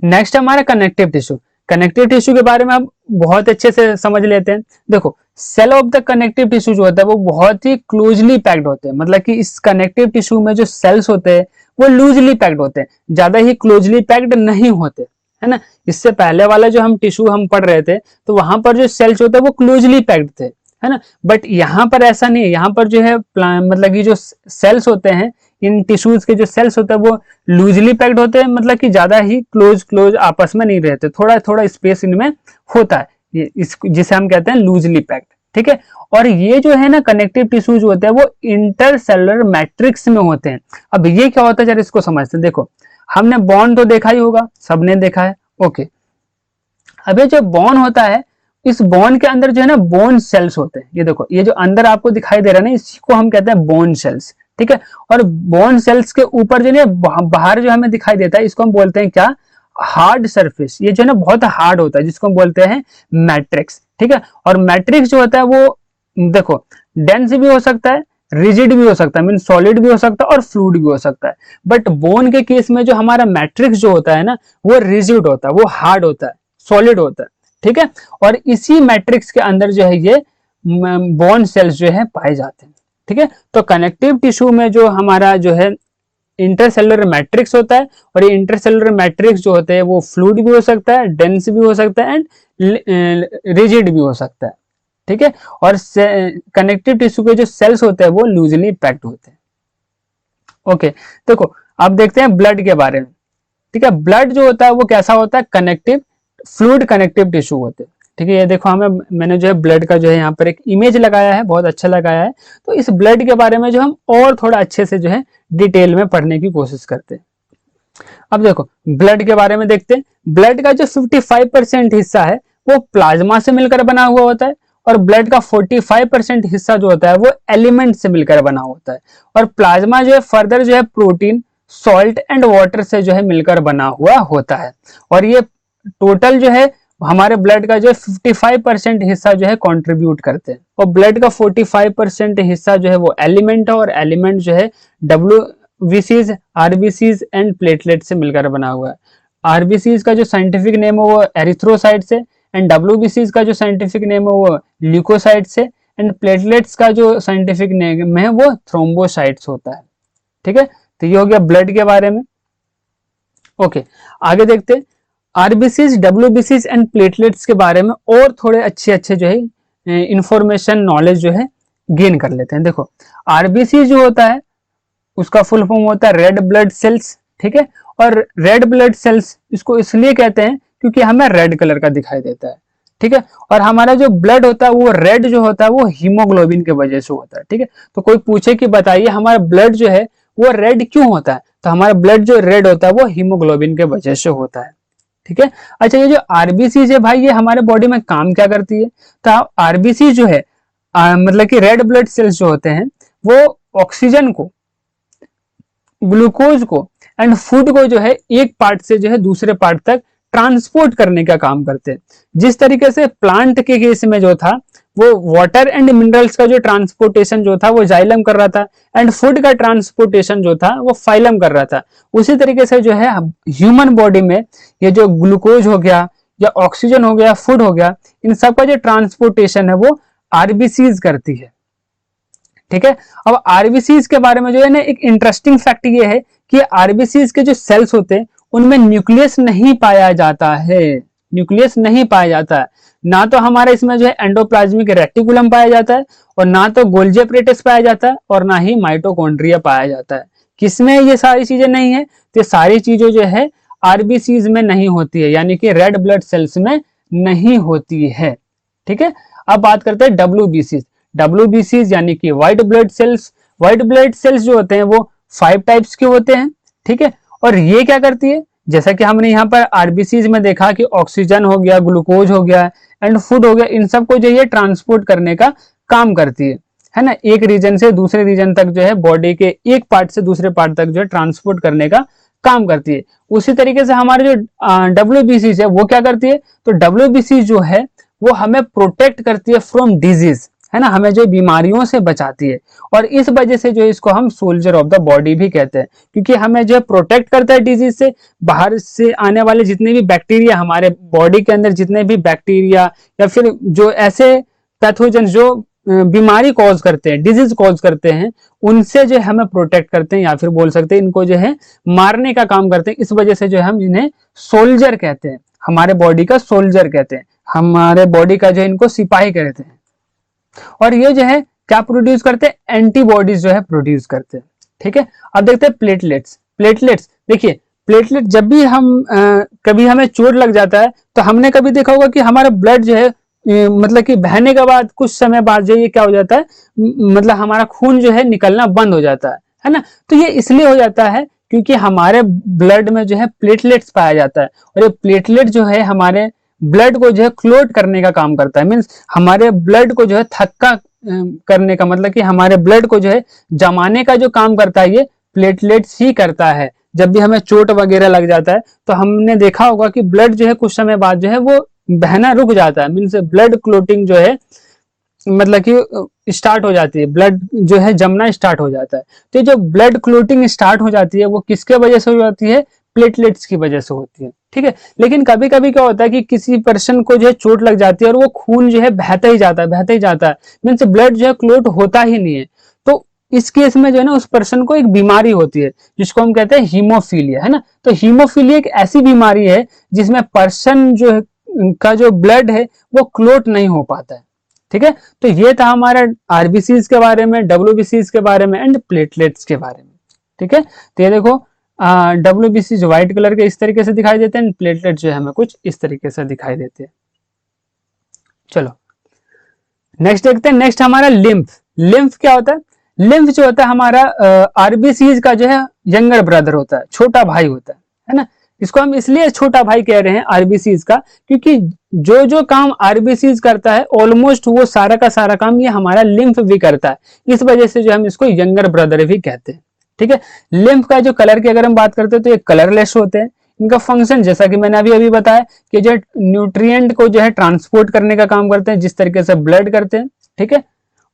नेक्स्ट हमारा कनेक्टिव टिश्यू। कनेक्टिव टिश्यू के बारे में हम बहुत अच्छे से समझ लेते हैं। देखो cell of the connective tissue जो होता है वो बहुत ही क्लोजली पैक्ड होते हैं, मतलब कि इस कनेक्टिव टिश्यू में जो सेल्स होते हैं वो लूजली पैक्ड होते हैं, ज्यादा ही क्लोजली पैक्ड नहीं होते, है ना। इससे पहले वाला जो हम टिश्यू हम पढ़ रहे थे तो वहां पर जो सेल्स होते हैं वो क्लोजली पैक्ड थे, है ना, बट यहाँ पर ऐसा नहीं है। यहाँ पर जो है मतलब कि जो सेल्स होते हैं, इन टिश्यूज के जो सेल्स होते हैं वो लूजली पैक्ड होते हैं, मतलब कि ज्यादा ही क्लोज आपस में नहीं रहते, थोड़ा थोड़ा स्पेस इनमें होता है, ये जिसे हम कहते हैं लूजली पैक्ड। ठीक है, और ये जो है ना कनेक्टिव टिश्यूज होते हैं वो इंटरसेलुलर मैट्रिक्स में होते हैं। अब ये क्या होता है जरा इसको समझते हैं। देखो हमने बॉन तो देखा ही होगा, सबने देखा है, ओके। अब ये जो बॉन होता है, इस बॉन के अंदर जो है ना बोन सेल्स होते हैं। ये देखो ये जो अंदर आपको दिखाई दे रहा है ना, इसको हम कहते हैं बोन सेल्स। ठीक है, और बोन सेल्स के ऊपर जो है बाहर जो हमें दिखाई देता है इसको हम बोलते हैं क्या, हार्ड सरफेस। ये जो है ना बहुत हार्ड होता है जिसको हम बोलते हैं मैट्रिक्स। ठीक है, और मैट्रिक्स जो होता है वो देखो डेंस भी हो सकता है, रिजिड भी हो सकता है, मीन सॉलिड भी हो सकता है और फ्लूइड भी हो सकता है। बट बोन के केस में जो हमारा मैट्रिक्स जो होता है ना वो रिजिड होता है, वो हार्ड होता है, सॉलिड होता है। ठीक है, और इसी मैट्रिक्स के अंदर जो है ये बोन सेल्स जो है पाए जाते हैं। ठीक है, तो कनेक्टिव टिश्यू में जो हमारा जो है इंटरसेलुलर मैट्रिक्स होता है, और ये इंटरसेलुलर मैट्रिक्स जो होते हैं वो फ्लूइड भी हो सकता है, डेंस भी हो सकता है, एंड रिजिड भी हो सकता है। ठीक है, और कनेक्टिव टिश्यू के जो सेल्स होते हैं वो लूजली पैक्ड होते हैं। ओके, देखो अब देखते हैं ब्लड के बारे में। ठीक है, ब्लड जो होता है वो कैसा होता है, कनेक्टिव फ्लूइड कनेक्टिव टिश्यू होते हैं। ठीक है, ये देखो मैंने जो है ब्लड का जो है यहाँ पर एक इमेज लगाया है, बहुत अच्छा लगाया है। तो इस ब्लड के बारे में जो हम और थोड़ा अच्छे से जो है डिटेल में पढ़ने की कोशिश करते हैं। अब देखो ब्लड के बारे में देखते हैं। ब्लड का जो 55% हिस्सा है वो प्लाज्मा से मिलकर बना हुआ होता है, और ब्लड का 45% हिस्सा जो होता है वो एलिमेंट से मिलकर बना होता है, और प्लाज्मा जो है फर्दर जो है प्रोटीन, सॉल्ट एंड वाटर से जो है मिलकर बना हुआ होता है। और ये टोटल जो है हमारे ब्लड का जो है 55% हिस्सा जो है कंट्रीब्यूट करते हैं, और ब्लड का 45% हिस्सा जो है वो एलिमेंट है, और एलिमेंट जो है डब्ल्यूबीसीज, आरबीसीज एंड प्लेटलेट से मिलकर बना हुआ है। आरबीसीज का जो साइंटिफिक नेम है वो एरिथ्रोसाइट्स है, एंड डब्ल्यूबीसीज का जो साइंटिफिक नेम है वो ल्यूकोसाइट्स है, एंड प्लेटलेट्स का जो साइंटिफिक नेम है वो थ्रोम्बोसाइट्स होता है। ठीक है, तो ये हो गया ब्लड के बारे में। ओके, आगे देखते हैं आरबीसीज, डब्ल्यूबीसीज एंड प्लेटलेट्स के बारे में और थोड़े अच्छे अच्छे जो है इंफॉर्मेशन, नॉलेज जो है गेन कर लेते हैं। देखो, आरबीसी जो होता है उसका फुल फॉर्म होता है रेड ब्लड सेल्स। ठीक है, और रेड ब्लड सेल्स इसको इसलिए कहते हैं क्योंकि हमें रेड कलर का दिखाई देता है। ठीक है, और हमारा जो ब्लड होता है वो रेड जो होता है वो हीमोग्लोबिन के वजह से होता है। ठीक है, तो कोई पूछे कि बताइए हमारा ब्लड जो है वो रेड क्यों होता है, तो हमारा ब्लड जो रेड होता है वो हीमोग्लोबिन के वजह से होता है। ठीक है, अच्छा, ये जो आरबीसी है भाई, ये हमारे बॉडी में काम क्या करती है? तो आरबीसी जो है मतलब कि रेड ब्लड सेल्स जो होते हैं वो ऑक्सीजन को, ग्लूकोज को एंड फूड को जो है एक पार्ट से जो है दूसरे पार्ट तक ट्रांसपोर्ट करने का काम करते हैं। जिस तरीके से प्लांट के केस में जो था वो वाटर एंड मिनरल्स का जो ट्रांसपोर्टेशन जो था वो जाइलम कर रहा था, एंड फूड का ट्रांसपोर्टेशन जो था वो फाइलम कर रहा था। उसी तरीके से जो है ह्यूमन बॉडी में ये जो ग्लूकोज हो गया या ऑक्सीजन हो गया, फूड हो गया, इन सब का जो ट्रांसपोर्टेशन है वो आरबीसीज करती है। ठीक है, अब आरबीसीज के बारे में जो है ना एक इंटरेस्टिंग फैक्ट ये है कि आरबीसीज के जो सेल्स होते हैं उनमें न्यूक्लियस नहीं पाया जाता है। न्यूक्लियस नहीं पाया जाता है, ना तो हमारे इसमें जो है एंडोप्लाज्मिक रेटिकुलम पाया जाता है, और ना तो गोल्जी एपरेटस पाया जाता है, और ना ही माइटोकॉन्ड्रिया पाया जाता है। किसमें ये सारी चीजें नहीं है? तो सारी चीजें जो है आरबीसीज में नहीं होती है, यानी कि रेड ब्लड सेल्स में नहीं होती है। ठीक है, अब बात करते हैं डब्ल्यूबीसीज। डब्ल्यूबीसीज यानी कि white blood cells. White blood cells जो होते हैं वो 5 टाइप्स के होते हैं। ठीक है, और ये क्या करती है, जैसा कि हमने यहाँ पर आरबीसीज में देखा कि ऑक्सीजन हो गया, ग्लूकोज हो गया एंड फूड हो गया, इन सबको जो है ट्रांसपोर्ट करने का काम करती है ना, एक रीजन से दूसरे रीजन तक जो है बॉडी के एक पार्ट से दूसरे पार्ट तक जो है ट्रांसपोर्ट करने का काम करती है। उसी तरीके से हमारे जो डब्ल्यूबीसीज है वो क्या करती है? तो डब्ल्यूबीसीज जो है वो हमें प्रोटेक्ट करती है फ्रॉम डिजीज, है ना, हमें जो बीमारियों से बचाती है, और इस वजह से जो इसको हम सोल्जर ऑफ द बॉडी भी कहते हैं, क्योंकि हमें जो प्रोटेक्ट करता है डिजीज से। बाहर से आने वाले जितने भी बैक्टीरिया, हमारे बॉडी के अंदर जितने भी बैक्टीरिया या फिर जो ऐसे पैथोजन जो बीमारी कॉज करते हैं, डिजीज कॉज करते हैं, उनसे जो हमें प्रोटेक्ट करते हैं, या फिर बोल सकते हैं इनको जो है मारने का काम करते हैं। इस वजह से जो हम इन्हें सोल्जर कहते हैं, हमारे बॉडी का सोल्जर कहते हैं, हमारे बॉडी का जो इनको सिपाही कहते हैं। और ये जो है क्या प्रोड्यूस करते हैं? एंटीबॉडीज जो है प्रोड्यूस करते हैं। ठीक है, अब देखते हैं प्लेटलेट्स। प्लेटलेट्स देखिए, प्लेटलेट जब भी हम कभी हमें चोट लग जाता है तो हमने कभी देखा होगा कि हमारा ब्लड जो है मतलब कि बहने के बाद कुछ समय बाद जो ये क्या हो जाता है, मतलब हमारा खून जो है निकलना बंद हो जाता है ना। तो ये इसलिए हो जाता है क्योंकि हमारे ब्लड में जो है प्लेटलेट्स पाया जाता है, और ये प्लेटलेट जो है हमारे ब्लड को जो है क्लोट करने का काम करता है। मीन्स हमारे ब्लड को जो है थक्का करने का, मतलब कि हमारे ब्लड को जो है जमाने का जो काम करता है ये प्लेटलेट्स ही करता है। जब भी हमें चोट वगैरह लग जाता है तो हमने देखा होगा कि ब्लड जो है कुछ समय बाद जो है वो बहना रुक जाता है, मीन्स ब्लड क्लोटिंग जो है मतलब कि स्टार्ट हो जाती है, ब्लड जो है जमना स्टार्ट हो जाता है। तो जो ब्लड क्लोटिंग स्टार्ट हो जाती है वो किसके वजह से हो जाती है? प्लेटलेट्स की वजह से होती है। ठीक है, लेकिन कभी कभी क्या होता है कि किसी पर्सन को जो है चोट लग जाती है और वो खून जो है बहता ही जाता है, बहता ही जाता है, मीन्स ब्लड जो है क्लोट होता ही नहीं है। तो इस केस में जो है ना उस पर्सन को एक बीमारी होती है जिसको हम कहते हैं हीमोफीलिया, है ना। तो हीमोफीलिया एक ऐसी बीमारी है जिसमें पर्सन जो है का जो ब्लड है वो क्लोट नहीं हो पाता है। ठीक है, तो ये था हमारा आरबीसीज के बारे में, डब्ल्यूबीसीज के बारे में एंड प्लेटलेट्स के बारे में। ठीक है, तो ये देखो डब्ल्यूबीसी जो व्हाइट कलर के इस तरीके से दिखाई देते हैं, प्लेटलेट जो है हमें कुछ इस तरीके से दिखाई देते हैं। चलो नेक्स्ट देखते हैं। नेक्स्ट हमारा लिम्फ। लिम्फ क्या होता है? लिम्फ जो होता है हमारा आरबीसीज का जो है यंगर ब्रदर होता है, छोटा भाई होता है ना। इसको हम इसलिए छोटा भाई कह रहे हैं आरबीसीज का क्योंकि जो जो काम आरबीसीज करता है ऑलमोस्ट वो सारा का सारा काम ये हमारा लिम्फ भी करता है। इस वजह से जो हम इसको यंगर ब्रदर भी कहते हैं। ठीक है, लिम्फ का जो कलर की अगर हम बात करते हैं तो ये कलरलेस होते हैं, इनका फंक्शन जैसा कि मैंने अभी अभी बताया कि जो न्यूट्रिएंट को जो है ट्रांसपोर्ट करने का काम करते हैं, जिस तरीके से ब्लड करते हैं, ठीक है,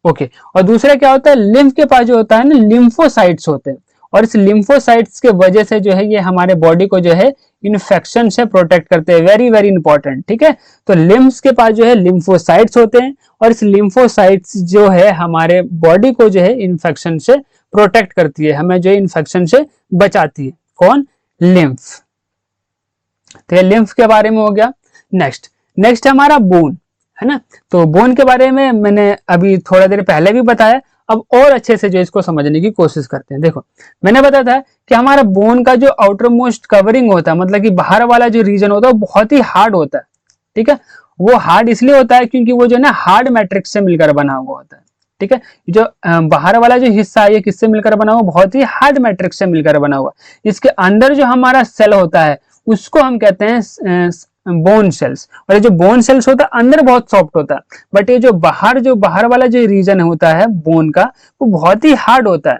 ओके। और दूसरा क्या होता है, लिम्फ के पास जो होता है ना, लिम्फोसाइट्स होते हैं, और इस लिम्फोसाइट्स के वजह से जो है ये हमारे बॉडी को जो है इन्फेक्शन से प्रोटेक्ट करते हैं, वेरी वेरी इंपॉर्टेंट, ठीक है। तो लिम्फ्स के पास जो है लिम्फोसाइट्स होते हैं, और इस लिम्फोसाइट्स जो है हमारे बॉडी को जो है इन्फेक्शन से प्रोटेक्ट करती है, हमें जो है इन्फेक्शन से बचाती है। कौन? लिम्फ। तो ये लिम्फ के बारे में हो गया। नेक्स्ट नेक्स्ट है हमारा बोन, है ना। तो बोन के बारे में मैंने अभी थोड़ा देर पहले भी बताया, अब और अच्छे से जो इसको समझने की कोशिश करते हैं। देखो मैंने बताया था कि हमारा बोन का जो आउटर मोस्ट कवरिंग होता है, मतलब कि बाहर वाला जो रीजन होता है, वो बहुत ही हार्ड होता है, ठीक है। वो हार्ड इसलिए होता है क्योंकि वो जो है ना हार्ड मैट्रिक्स से मिलकर बना हुआ होता है, ठीक है। जो बाहर वाला जो हिस्सा है ये किससे मिलकर बना हुआ? बहुत ही हार्ड मैट्रिक्स से मिलकर बना हुआ। इसके अंदर जो हमारा सेल होता है उसको हम कहते हैं बोन सेल्स, और ये जो बोन सेल्स होता है अंदर बहुत सॉफ्ट होता है, बट ये जो बाहर वाला जो रीजन होता है बोन का, वो बहुत ही हार्ड होता है,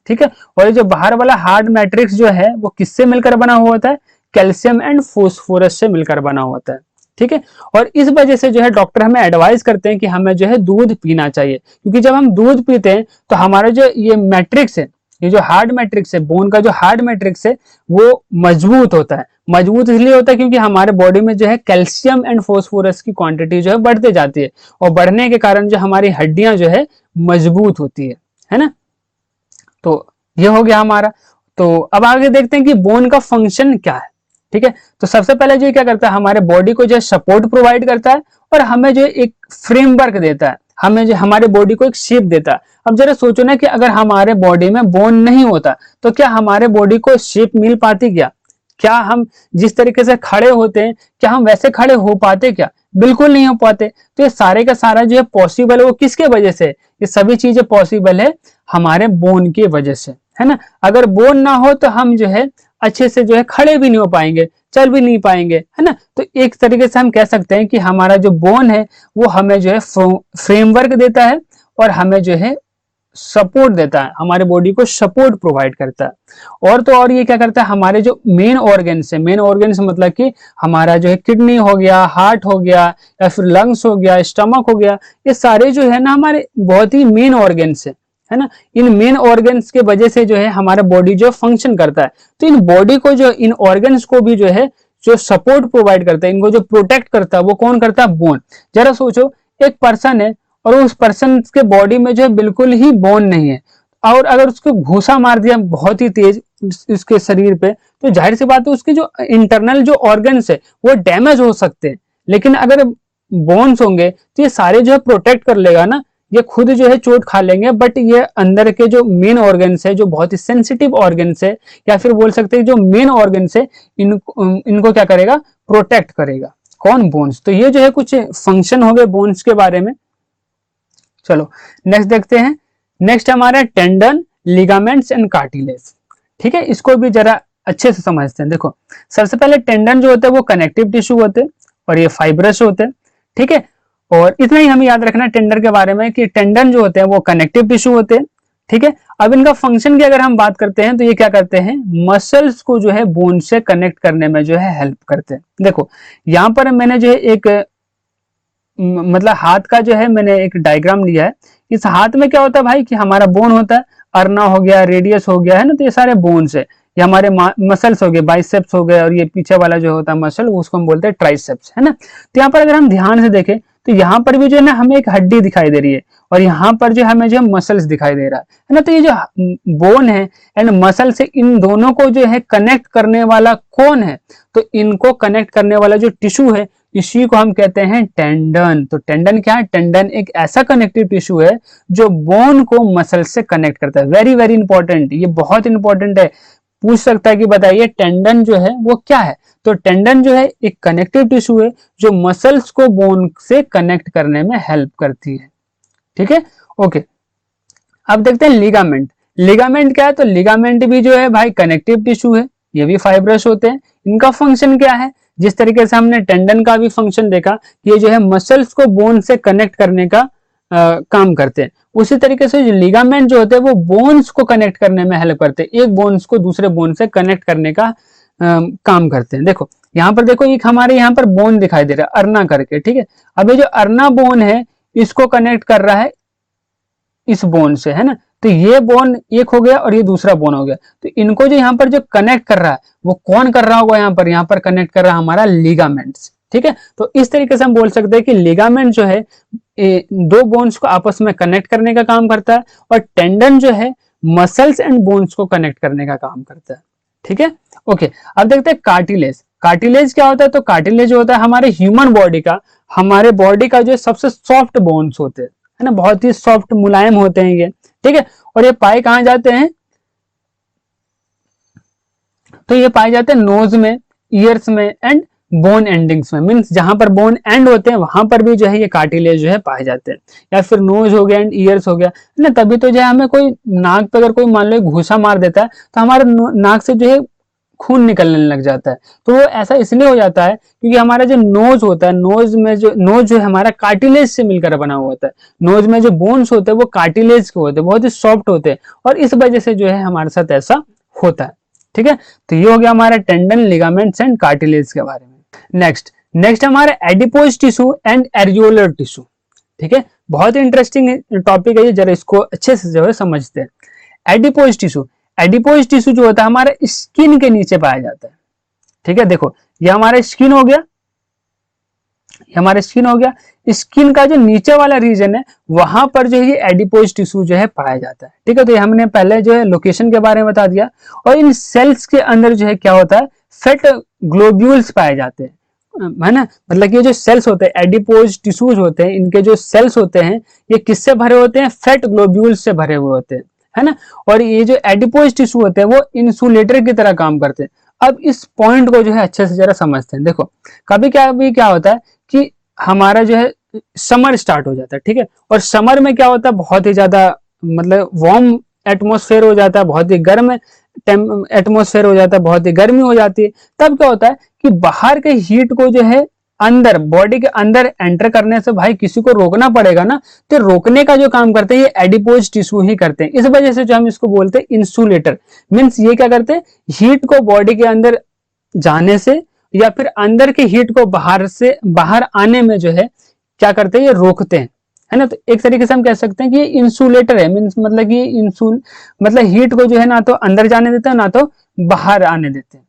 ठीक है। और ये जो बाहर वाला हार्ड मैट्रिक्स जो है वो किससे मिलकर बना हुआ होता है? कैल्शियम एंड फोस्फोरस से मिलकर बना होता है, ठीक है। और इस वजह से जो है डॉक्टर हमें एडवाइस करते हैं कि हमें जो है दूध पीना चाहिए, क्योंकि जब हम दूध पीते हैं तो हमारा जो ये मैट्रिक्स है, ये जो हार्ड मैट्रिक्स है, बोन का जो हार्ड मैट्रिक्स है, वो मजबूत होता है। मजबूत इसलिए होता है क्योंकि हमारे बॉडी में जो है कैल्शियम एंड फोस्फोरस की क्वांटिटी जो है बढ़ते जाती है, और बढ़ने के कारण जो हमारी हड्डियां जो है मजबूत होती है ना। तो ये हो गया हमारा। तो अब आगे देखते हैं कि बोन का फंक्शन क्या है, ठीक है। तो सबसे पहले जो क्या करता है, हमारे बॉडी को जो सपोर्ट प्रोवाइड करता है, और हमें जो एक फ्रेमवर्क देता है, हमें जो हमारे बॉडी को एक शेप देता है। अब जरा सोचो ना कि अगर हमारे बॉडी में बोन नहीं होता तो क्या हमारे बॉडी को शेप मिल पाती? क्या हम जिस तरीके से खड़े होते हैं, क्या हम वैसे खड़े हो पाते? क्या बिल्कुल नहीं हो पाते। तो ये सारे का सारा जो है पॉसिबल है वो किसके वजह से? ये सभी चीजें पॉसिबल है हमारे बोन की वजह से, है ना। अगर बोन ना हो तो हम जो है अच्छे से जो है खड़े भी नहीं हो पाएंगे, चल भी नहीं पाएंगे, है ना। तो एक तरीके से हम कह सकते हैं कि हमारा जो बोन है वो हमें जो है फ्रेमवर्क देता है, और हमें जो है सपोर्ट देता है, हमारे बॉडी को सपोर्ट प्रोवाइड करता है। और तो और ये क्या करता है, हमारे जो मेन ऑर्गन्स है, मेन ऑर्गन्स मतलब कि हमारा जो है किडनी हो गया, हार्ट हो गया, या फिर लंग्स हो गया, स्टमक हो गया, ये सारे जो है ना हमारे बहुत ही मेन ऑर्गन्स है ना। इन मेन ऑर्गन्स के वजह से जो है हमारा बॉडी जो फंक्शन करता है। तो इन बॉडी को जो, इन ऑर्गन्स को भी जो है जो सपोर्ट प्रोवाइड करता है, इनको जो प्रोटेक्ट करता है, वो कौन करता है? बोन। जरा सोचो, एक पर्सन है और उस पर्सन के बॉडी में जो है बिल्कुल ही बोन नहीं है, और अगर उसको घूसा मार दिया बहुत ही तेज उसके शरीर पे, तो जाहिर सी बात है उसके जो इंटरनल जो ऑर्गन्स है वो डैमेज हो सकते हैं। लेकिन अगर बोन्स होंगे तो ये सारे जो है प्रोटेक्ट कर लेगा ना, ये खुद जो है चोट खा लेंगे, बट ये अंदर के जो मेन ऑर्गन्स है, जो बहुत ही सेंसिटिव ऑर्गन्स है, या फिर बोल सकते हैं जो मेन ऑर्गन्स है, इनको क्या करेगा? प्रोटेक्ट करेगा। कौन? बोन्स। तो ये जो है कुछ फंक्शन हो गए बोन्स के बारे में। चलो नेक्स्ट देखते हैं। नेक्स्ट हमारा टेंडन, लिगामेंट्स एंड कार्टिलेज, ठीक है। इसको भी जरा अच्छे से समझते हैं। देखो सबसे पहले टेंडन जो होते हैं वो कनेक्टिव टिश्यू होते हैं, और ये फाइब्रस होते हैं, ठीक है। और इतना ही हमें याद रखना टेंडन के बारे में कि टेंडन जो होते हैं वो कनेक्टिव टिश्यू होते हैं, ठीक है। अब इनका फंक्शन की अगर हम बात करते हैं तो ये क्या करते हैं? मसल्स को जो है बोन से कनेक्ट करने में जो है हेल्प करते हैं। देखो यहाँ पर मैंने जो है एक मतलब हाथ का जो है मैंने एक डायग्राम लिया है। इस हाथ में क्या होता है भाई कि हमारा बोन होता है, अर्ना हो गया, रेडियस हो गया, है ना। तो ये सारे बोन्स है, ये हमारे मसल्स हो गए, बाइसेप्स हो गए, और ये पीछे वाला जो होता है मसल उसको हम बोलते हैं ट्राइसेप्स, है ना। तो यहाँ पर अगर हम ध्यान से देखें तो यहाँ पर भी जो है ना हमें एक हड्डी दिखाई दे रही है, और यहाँ पर जो हमें जो है मसल्स दिखाई दे रहा है ना। तो ये जो बोन है एंड मसल से, इन दोनों को जो है कनेक्ट करने वाला कौन है? तो इनको कनेक्ट करने वाला जो टिश्यू है इसी को हम कहते हैं टेंडन। तो टेंडन क्या है? टेंडन एक ऐसा कनेक्टिव टिश्यू है जो बोन को मसल से कनेक्ट करता है। वेरी वेरी इंपॉर्टेंट, ये बहुत इंपॉर्टेंट है। पूछ सकता है कि बताइए टेंडन जो है वो क्या है? तो टेंडन जो है एक कनेक्टिव टिश्यू है जो मसल्स को बोन से कनेक्ट करने में हेल्प करती है, ठीक है, ओके। अब देखते हैं लिगामेंट। लिगामेंट क्या है? तो लिगामेंट भी जो है भाई कनेक्टिव टिश्यू है, ये भी फाइब्रस होते हैं। इनका फंक्शन क्या है? जिस तरीके से हमने टेंडन का भी फंक्शन देखा कि ये जो है मसल्स को बोन से कनेक्ट करने का काम करते हैं, उसी तरीके से जो लिगामेंट जो होते हैं वो बोन्स को कनेक्ट करने में हेल्प करते हैं, एक बोन्स को दूसरे बोन से कनेक्ट करने का काम करते हैं। देखो यहाँ पर, देखो एक हमारे यहाँ पर बोन दिखाई दे रहा है अर्ना करके, ठीक है। अब ये जो अर्ना बोन है इसको कनेक्ट कर रहा है इस बोन से, है ना। तो ये बोन एक हो गया और ये दूसरा बोन हो गया। तो इनको जो यहाँ पर जो कनेक्ट कर रहा है वो कौन कर रहा होगा, यहाँ पर कनेक्ट कर रहा है हमारा लिगामेंट्स, ठीक है। तो इस तरीके से हम बोल सकते हैं कि लिगामेंट जो है दो बोन्स को आपस में कनेक्ट करने का काम करता है, और टेंडन जो है मसल्स एंड बोन्स को कनेक्ट करने का काम करता है, ठीक है। ओके, अब देखते हैं कार्टिलेज। कार्टिलेज क्या होता है? तो कार्टिलेज होता है हमारे ह्यूमन बॉडी का, हमारे बॉडी का जो सबसे सॉफ्ट बोन्स होते हैं, है ना, बहुत ही सॉफ्ट मुलायम होते हैं ये, ठीक है। और ये पाए कहाँ जाते हैं? तो ये पाए जाते हैं नोज में, ईयर्स में एंड बोन एंडिंग्स में, मींस जहां पर बोन एंड होते हैं वहां पर भी जो है ये कार्टिलेज जो है पाए जाते हैं। या फिर नोज हो गया एंड ईयर्स हो गया, है ना। तभी तो जो है हमें कोई नाक पे अगर कोई मान लो घूसा मार देता है तो हमारे नाक से जो है खून निकलने लग जाता है। तो वो ऐसा इसलिए हो जाता है क्योंकि हमारा जो नोज होता है, नोज जो है हमारा कार्टिलेज से मिलकर बना हुआ होता है। नोज में जो बोन्स होते हैं वो कार्टिलेज के होते हैं, बहुत ही सॉफ्ट होते हैं, और इस वजह से जो है हमारे साथ ऐसा होता है, ठीक है। तो ये हो गया हमारा टेंडन, लिगामेंट्स एंड कार्टिलेज के बारे में। नेक्स्ट हमारा adipose tissue and areolar tissue, ठीक है। बहुत इंटरेस्टिंग टॉपिक है ये, जरा इसको अच्छे से जो है समझते हैं। एडिपोज टिश्यू, एडिपोज टिश्यू जो होता है हमारे स्किन के नीचे पाया जाता है, ठीक है। देखो ये हमारा स्किन हो गया, हमारा स्किन हो गया, स्किन का जो नीचे वाला रीजन है वहां पर जो है एडिपोज टिश्यू जो है पाया जाता है, ठीक है। तो ये हमने पहले जो है लोकेशन के बारे में बता दिया। और इन सेल्स के अंदर जो है क्या होता है, फेट ग्लोब्यूल्स पाए जाते हैं, है ना। मतलब कि ये जो सेल्स होते हैं, एडिपोज टिश्यूज होते हैं, इनके जो सेल्स होते हैं ये किससे भरे होते हैं? फेट ग्लोब्यूल्स से भरे हुए होते हैं, है ना। और ये जो एडिपोज टिश्यू होते हैं वो इंसुलेटर की तरह काम करते हैं। अब इस पॉइंट को जो है अच्छे से जरा समझते हैं। देखो कभी क्या होता है कि हमारा जो है समर स्टार्ट हो जाता है, ठीक है। और समर में क्या होता है, बहुत ही ज्यादा मतलब वार्म एटमोसफेयर हो जाता है, बहुत ही गर्म एटमोसफेयर हो जाता है, बहुत ही गर्मी हो जाती है। तब क्या होता है कि बाहर के हीट को जो है अंदर बॉडी के अंदर एंटर करने से भाई किसी को रोकना पड़ेगा ना। तो रोकने का जो काम करते हैं ये एडिपोज टिश्यू ही करते हैं। इस वजह से जो हम इसको बोलते हैं इंसुलेटर, मींस ये क्या करते हैं, हीट को बॉडी के अंदर जाने से या फिर अंदर के हीट को बाहर आने में जो है क्या करते हैं, ये रोकते हैं, है ना। तो एक तरीके से हम कह सकते हैं कि ये इंसुलेटर है, मींस मतलब कि मतलब हीट को जो है ना तो अंदर जाने देते हैं ना तो बाहर आने देते हैं,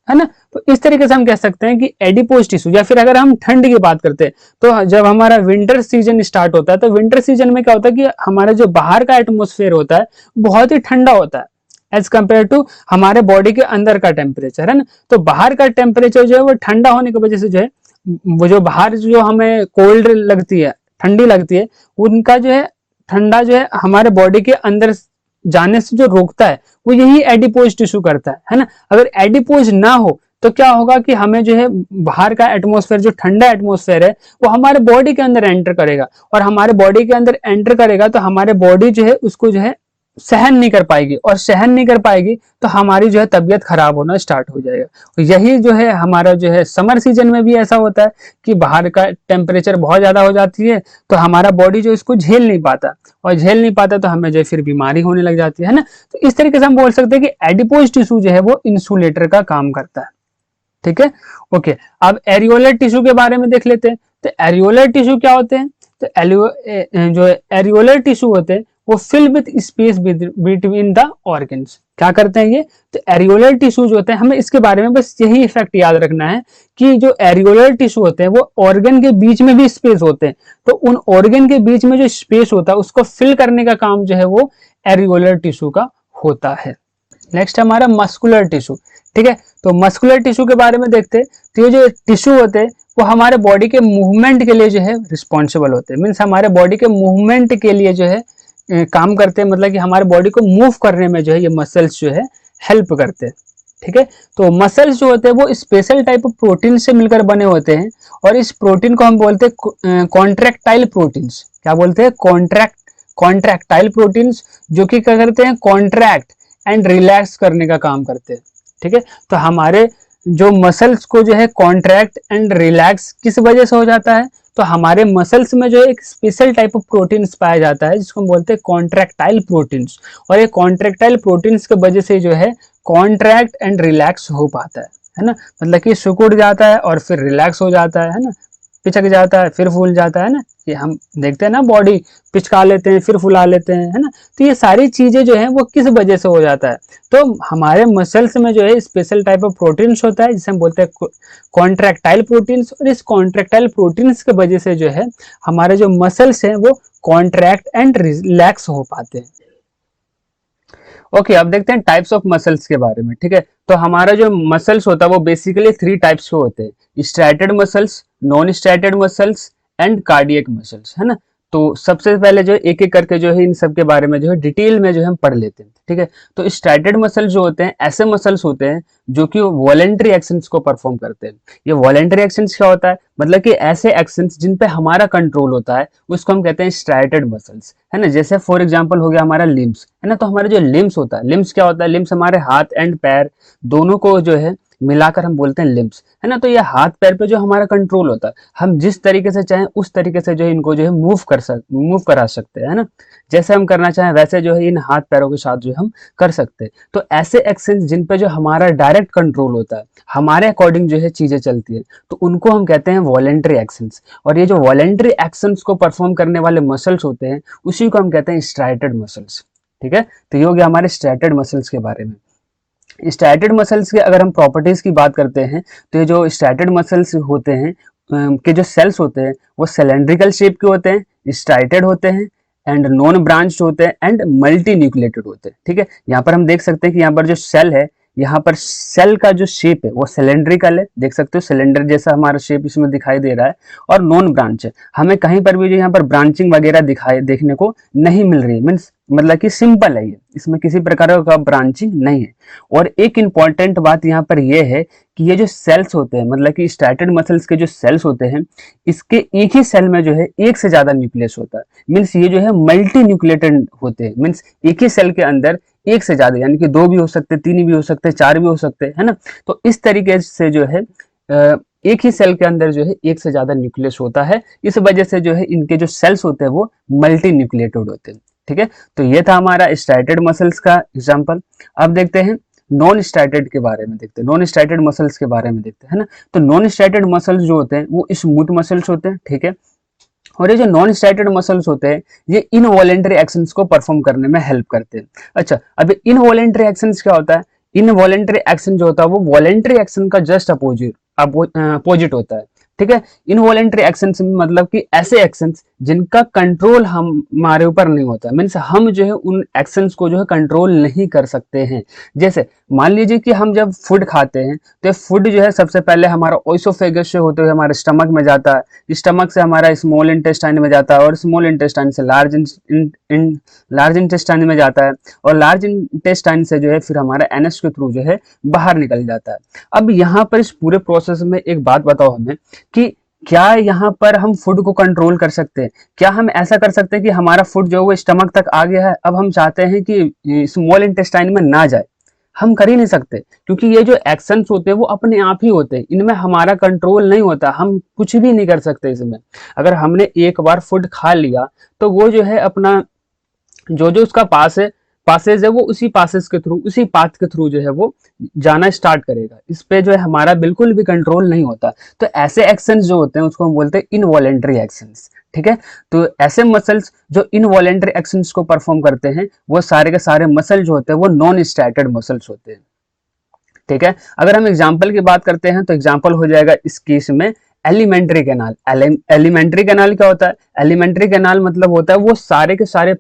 है ना। तो इस तरीके से हम कह सकते हैं कि एडिपोज टिश्यू। या फिर अगर हम ठंड की बात करते हैं तो जब हमारा विंटर सीजन स्टार्ट होता है तो विंटर सीजन में क्या होता है कि हमारा जो बाहर का एटमोसफेयर होता है बहुत ही ठंडा होता है एज कम्पेयर टू हमारे बॉडी के अंदर का टेम्परेचर, है ना। तो बाहर का टेम्परेचर जो है वो ठंडा होने की वजह से जो है वो जो बाहर जो हमें कोल्ड लगती है, ठंडी लगती है, उनका जो है ठंडा जो है हमारे बॉडी के अंदर जाने से जो रोकता है वो यही एडिपोज टिश्यू करता है ना। अगर एडिपोज ना हो तो क्या होगा कि हमें जो है बाहर का एटमॉस्फेयर, जो ठंडा एटमॉस्फेयर है, वो हमारे बॉडी के अंदर एंटर करेगा, और हमारे बॉडी के अंदर एंटर करेगा तो हमारे बॉडी जो है उसको जो है सहन नहीं कर पाएगी, और सहन नहीं कर पाएगी तो हमारी जो है तबीयत खराब होना स्टार्ट हो जाएगा। यही जो है हमारा जो है समर सीजन में भी ऐसा होता है कि बाहर का टेम्परेचर बहुत ज्यादा हो जाती है तो हमारा बॉडी जो इसको झेल नहीं पाता, और झेल नहीं पाता तो हमें जो फिर बीमारी होने लग जाती है ना। तो इस तरीके से हम बोल सकते हैं कि एडिपोज टिश्यू जो है वो इंसुलेटर का काम करता है, ठीक है। ओके, अब एरियोलर टिश्यू के बारे में देख लेते हैं। तो एरियोलर टिश्यू क्या होते हैं? तो जो एरियोलर टिश्यू होते हैं वो fill with space between the organs. क्या करते हैं ये? तो एरियोलर टिश्यू जो होते हैं, हमें इसके बारे में बस यही इफेक्ट याद रखना है कि जो एरियोलर टिश्यू होते हैं वो ऑर्गन के बीच में भी स्पेस होते हैं, तो उन ऑर्गन के बीच में जो स्पेस होता है उसको फिल करने का काम जो है वो एरियोलर टिश्यू का होता है। नेक्स्ट हमारा मस्कुलर टिश्यू, ठीक है। तो मस्कुलर टिश्यू के बारे में देखते हैं। तो ये जो टिश्यू होते हैं वो हमारे बॉडी के मूवमेंट के लिए जो है रिस्पॉन्सिबल होते हैं, मीन्स हमारे बॉडी के मूवमेंट के लिए जो है काम करते हैं, मतलब कि हमारे बॉडी को मूव करने में जो है ये मसल्स जो है हेल्प करते हैं, ठीक है। तो मसल्स जो होते हैं वो स्पेशल टाइप ऑफ प्रोटीन से मिलकर बने होते हैं, और इस प्रोटीन को हम बोलते हैं कॉन्ट्रैक्टाइल प्रोटीन्स। क्या बोलते हैं? कॉन्ट्रैक्टाइल प्रोटीन्स, जो कि क्या करते हैं, कॉन्ट्रैक्ट एंड रिलैक्स करने का काम करते हैं, ठीक है। तो हमारे जो मसल्स को जो है कॉन्ट्रैक्ट एंड रिलैक्स किस वजह से हो जाता है? तो हमारे मसल्स में जो एक स्पेशल टाइप ऑफ प्रोटीन्स पाया जाता है जिसको हम बोलते हैं कॉन्ट्रैक्टाइल प्रोटीन्स, और ये कॉन्ट्रैक्टाइल प्रोटीन्स की वजह से जो है कॉन्ट्रैक्ट एंड रिलैक्स हो पाता है ना। मतलब कि सिकुड़ जाता है और फिर रिलैक्स हो जाता है ना, पिचक जाता है फिर फूल जाता है ना। ये हम देखते हैं ना, बॉडी पिचका लेते हैं फिर फुला लेते हैं, है ना। तो ये सारी चीजें जो है वो किस वजह से हो जाता है, तो हमारे मसल्स में जो है स्पेशल टाइप ऑफ प्रोटीन्स होता है जिसे हम बोलते हैं कॉन्ट्रैक्टाइल प्रोटीन्स, और इस कॉन्ट्रैक्टाइल प्रोटीन्स की वजह से जो है हमारे जो मसल्स हैं वो कॉन्ट्रैक्ट एंड रिलैक्स हो पाते हैं। ओके, अब देखते हैं टाइप्स ऑफ मसल्स के बारे में, ठीक है। तो हमारा जो मसल्स होता है वो बेसिकली 3 टाइप्स के होते हैं, striated muscles, non striated muscles and cardiac muscles, है ना। तो सबसे पहले जो एक एक करके जो है इन सब के बारे में जो है डिटेल में जो है हम पढ़ लेते हैं, ठीक है। तो स्ट्रैटेड मसल जो होते हैं ऐसे मसल्स होते हैं जो कि वॉलेंट्री एक्शंस को परफॉर्म करते हैं। ये वॉलेंट्री एक्शंस क्या होता है, मतलब कि ऐसे एक्शंस जिन पे हमारा कंट्रोल होता है उसको हम कहते हैं स्ट्रैटेड मसल्स, है ना। जैसे फॉर एग्जांपल हो गया हमारा लिम्स, है ना। तो हमारे जो लिम्स होता है, लिम्स क्या होता है, लिम्स हमारे हाथ एंड पैर दोनों को जो है मिलाकर हम बोलते हैं लिम्स, है ना। तो ये हाथ पैर पे जो हमारा कंट्रोल होता है, हम जिस तरीके से चाहें उस तरीके से जो है इनको जो है मूव करा सकते हैं, है ना। जैसे हम करना चाहें वैसे जो है इन हाथ पैरों के साथ जो हम कर सकते हैं। तो ऐसे एक्शन जिन पे जो हमारा डायरेक्ट कंट्रोल होता है, हमारे अकॉर्डिंग जो है चीजें चलती है, तो उनको हम कहते हैं वॉलेंट्री एक्शंस। और ये जो वॉलेंट्री एक्शंस को परफॉर्म करने वाले मसल्स होते हैं उसी को हम कहते हैं स्ट्रैटेड मसल्स, ठीक है। तो ये हो गया हमारे स्ट्रैटेड मसल्स के बारे में। स्ट्रैटेड मसल्स के अगर हम प्रॉपर्टीज की बात करते हैं तो ये जो स्ट्रैटेड मसल्स होते हैं के जो सेल्स होते हैं वो सिलेंड्रिकल शेप के होते हैं, स्ट्राइटेड होते हैं एंड नॉन ब्रांच्ड होते हैं एंड मल्टी न्यूक्लिएटेड होते हैं, ठीक है। यहाँ पर हम देख सकते हैं कि यहाँ पर जो सेल है, यहाँ पर सेल का जो शेप है वो सिलेंड्रिकल है, देख सकते हो सिलेंडर जैसा हमारा शेप इसमें दिखाई दे रहा है, और नॉन ब्रांच है। हमें कहीं पर भी जो यहाँ पर ब्रांचिंग वगैरह दिखाई देखने को नहीं मिल रही है, मीन्स मतलब कि सिंपल है ये, इसमें किसी प्रकार का ब्रांचिंग नहीं है। और एक इंपॉर्टेंट बात यहाँ पर यह है कि ये जो सेल्स होते हैं, मतलब कि स्ट्रैटेड मसल्स के जो सेल्स होते हैं, इसके एक ही सेल में जो है एक से ज्यादा न्यूक्लियस होता है, मीन्स ये जो है मल्टी न्यूक्लिएटेड होते हैं, मीन्स एक ही सेल के अंदर एक से ज्यादा, यानी कि 2 भी हो सकते हैं, 3 भी हो सकते हैं, 4 भी हो सकते हैं, है ना। तो इस तरीके से जो है एक ही सेल के अंदर जो है एक से ज्यादा न्यूक्लियस होता है, इस वजह से जो है इनके जो सेल्स होते हैं वो मल्टी न्यूक्लिएटेड होते हैं, ठीक है। तो ये था हमारा स्ट्रैटेड मसल्स का एग्जांपल। अब देखते हैं नॉन स्ट्रैटेड के बारे में, देखते हैं नॉन स्ट्रैटेड मसल्स के बारे में देखते हैं, है ना। तो नॉन स्ट्रैटेड मसल्स जो होते हैं वो स्मूथ मसल्स होते हैं, ठीक है। और ये जो नॉन स्ट्रैटेड मसल्स होते हैं ये इनवॉलेंटरी एक्शंस को परफॉर्म करने में हेल्प करते हैं। अच्छा, अब इनवॉलेंटरी एक्शंस क्या होता है, इनवॉलेंटरी एक्शन जो होता है वो वॉलेंटरी एक्शन का जस्ट अपोजिट होता है, ठीक है। इनवॉलेंटरी एक्शन मतलब कि ऐसे एक्शंस जिनका कंट्रोल हमारे ऊपर नहीं होता, मीन्स हम जो है उन एक्शंस को जो है कंट्रोल नहीं कर सकते हैं। जैसे मान लीजिए कि हम जब फूड खाते हैं तो फूड जो है सबसे पहले हमारा ओइसोफेगस से होते हुए हमारे स्टमक में जाता है, स्टमक से हमारा स्मॉल इंटेस्टाइन में जाता है, और स्मॉल इंटेस्टाइन से लार्ज इंटेस्टाइन में जाता है, और लार्ज इंटेस्टाइन से जो है फिर हमारा एनएस के थ्रू जो है बाहर निकल जाता है। अब यहाँ पर इस पूरे प्रोसेस में एक बात बताओ हमें कि क्या यहाँ पर हम फूड को कंट्रोल कर सकते हैं, क्या हम ऐसा कर सकते हैं कि हमारा फूड जो है वो स्टमक तक आ गया है, अब हम चाहते हैं कि स्मॉल इंटेस्टाइन में ना जाए, हम कर ही नहीं सकते, क्योंकि ये जो एक्शंस होते हैं वो अपने आप ही होते हैं, इनमें हमारा कंट्रोल नहीं होता, हम कुछ भी नहीं कर सकते इसमें। अगर हमने एक बार फूड खा लिया तो वो जो है अपना जो जो उसका पासेज है वो उसी पासेज के थ्रू, उसी पाथ के थ्रू जो है वो जाना स्टार्ट करेगा, इस पे जो है हमारा बिल्कुल भी कंट्रोल नहीं होता। तो ऐसे एक्शंस जो होते हैं उसको हम बोलते हैं इनवॉलेंटरी एक्शंस, ठीक है। तो ऐसे मसल्स जो इनवॉलेंटरी एक्शंस को परफॉर्म करते हैं वो सारे के सारे मसल जो होते हैं वो नॉन स्ट्रैटेड मसल्स होते हैं, ठीक है। अगर हम एग्जाम्पल की बात करते हैं तो एग्जाम्पल हो जाएगा इस केस में एलिमेंट्री कैनाल। एलिमेंट्री कैनाल क्या होता है, एलिमेंट्री कैनाल मतलब होता है वो सारे के सारे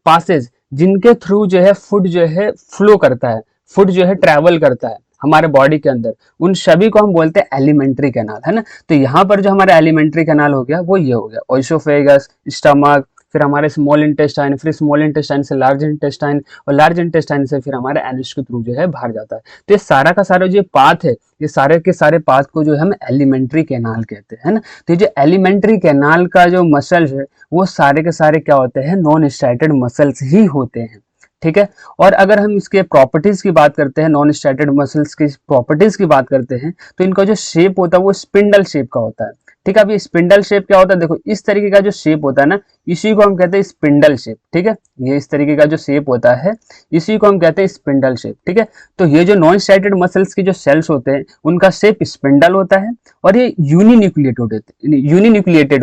पासेज जिनके थ्रू जो है फूड जो है फ्लो करता है, फूड जो है ट्रेवल करता है हमारे बॉडी के अंदर, उन सभी को हम बोलते हैं एलिमेंट्री कैनाल, है ना। तो यहाँ पर जो हमारा एलिमेंट्री कैनाल हो गया वो ये हो गया ओइसोफेगस, स्टमक, फिर हमारे स्मॉल इंटेस्टाइन, फिर स्मॉल इंटेस्टाइन से लार्ज इंटेस्टाइन, और लार्ज इंटेस्टाइन से फिर हमारे एनएस के थ्रू जो है बाहर जाता है। तो ये सारा का सारा जो पाथ है, ये सारे के सारे पाथ को जो है हम एलिमेंट्री कैनाल कहते हैं, ना। तो ये जो एलिमेंट्री कैनाल का जो मसल है वो सारे के सारे क्या होते हैं, नॉन स्ट्रैटेड मसल्स ही होते हैं, ठीक है। और अगर हम इसके प्रॉपर्टीज की बात करते हैं, नॉन स्ट्रैटेड मसल्स की प्रॉपर्टीज की बात करते हैं, तो इनका जो शेप होता है वो स्पिंडल शेप का होता है, ठीक है। अभी स्पिंडल शेप क्या होता है, देखो इस तरीके का जो शेप होता है ना, इसी को हम कहते हैं स्पिंडल शेप। ठीक है, ये इस तरीके का जो शेप होता है इसी को हम कहते हैं स्पिंडल शेप। ठीक है, तो ये जो नॉन स्ट्राइटेड मसल्स के जो सेल्स होते हैं उनका शेप स्पिंडल होता है और ये यूनिन्यूक्लिएटेड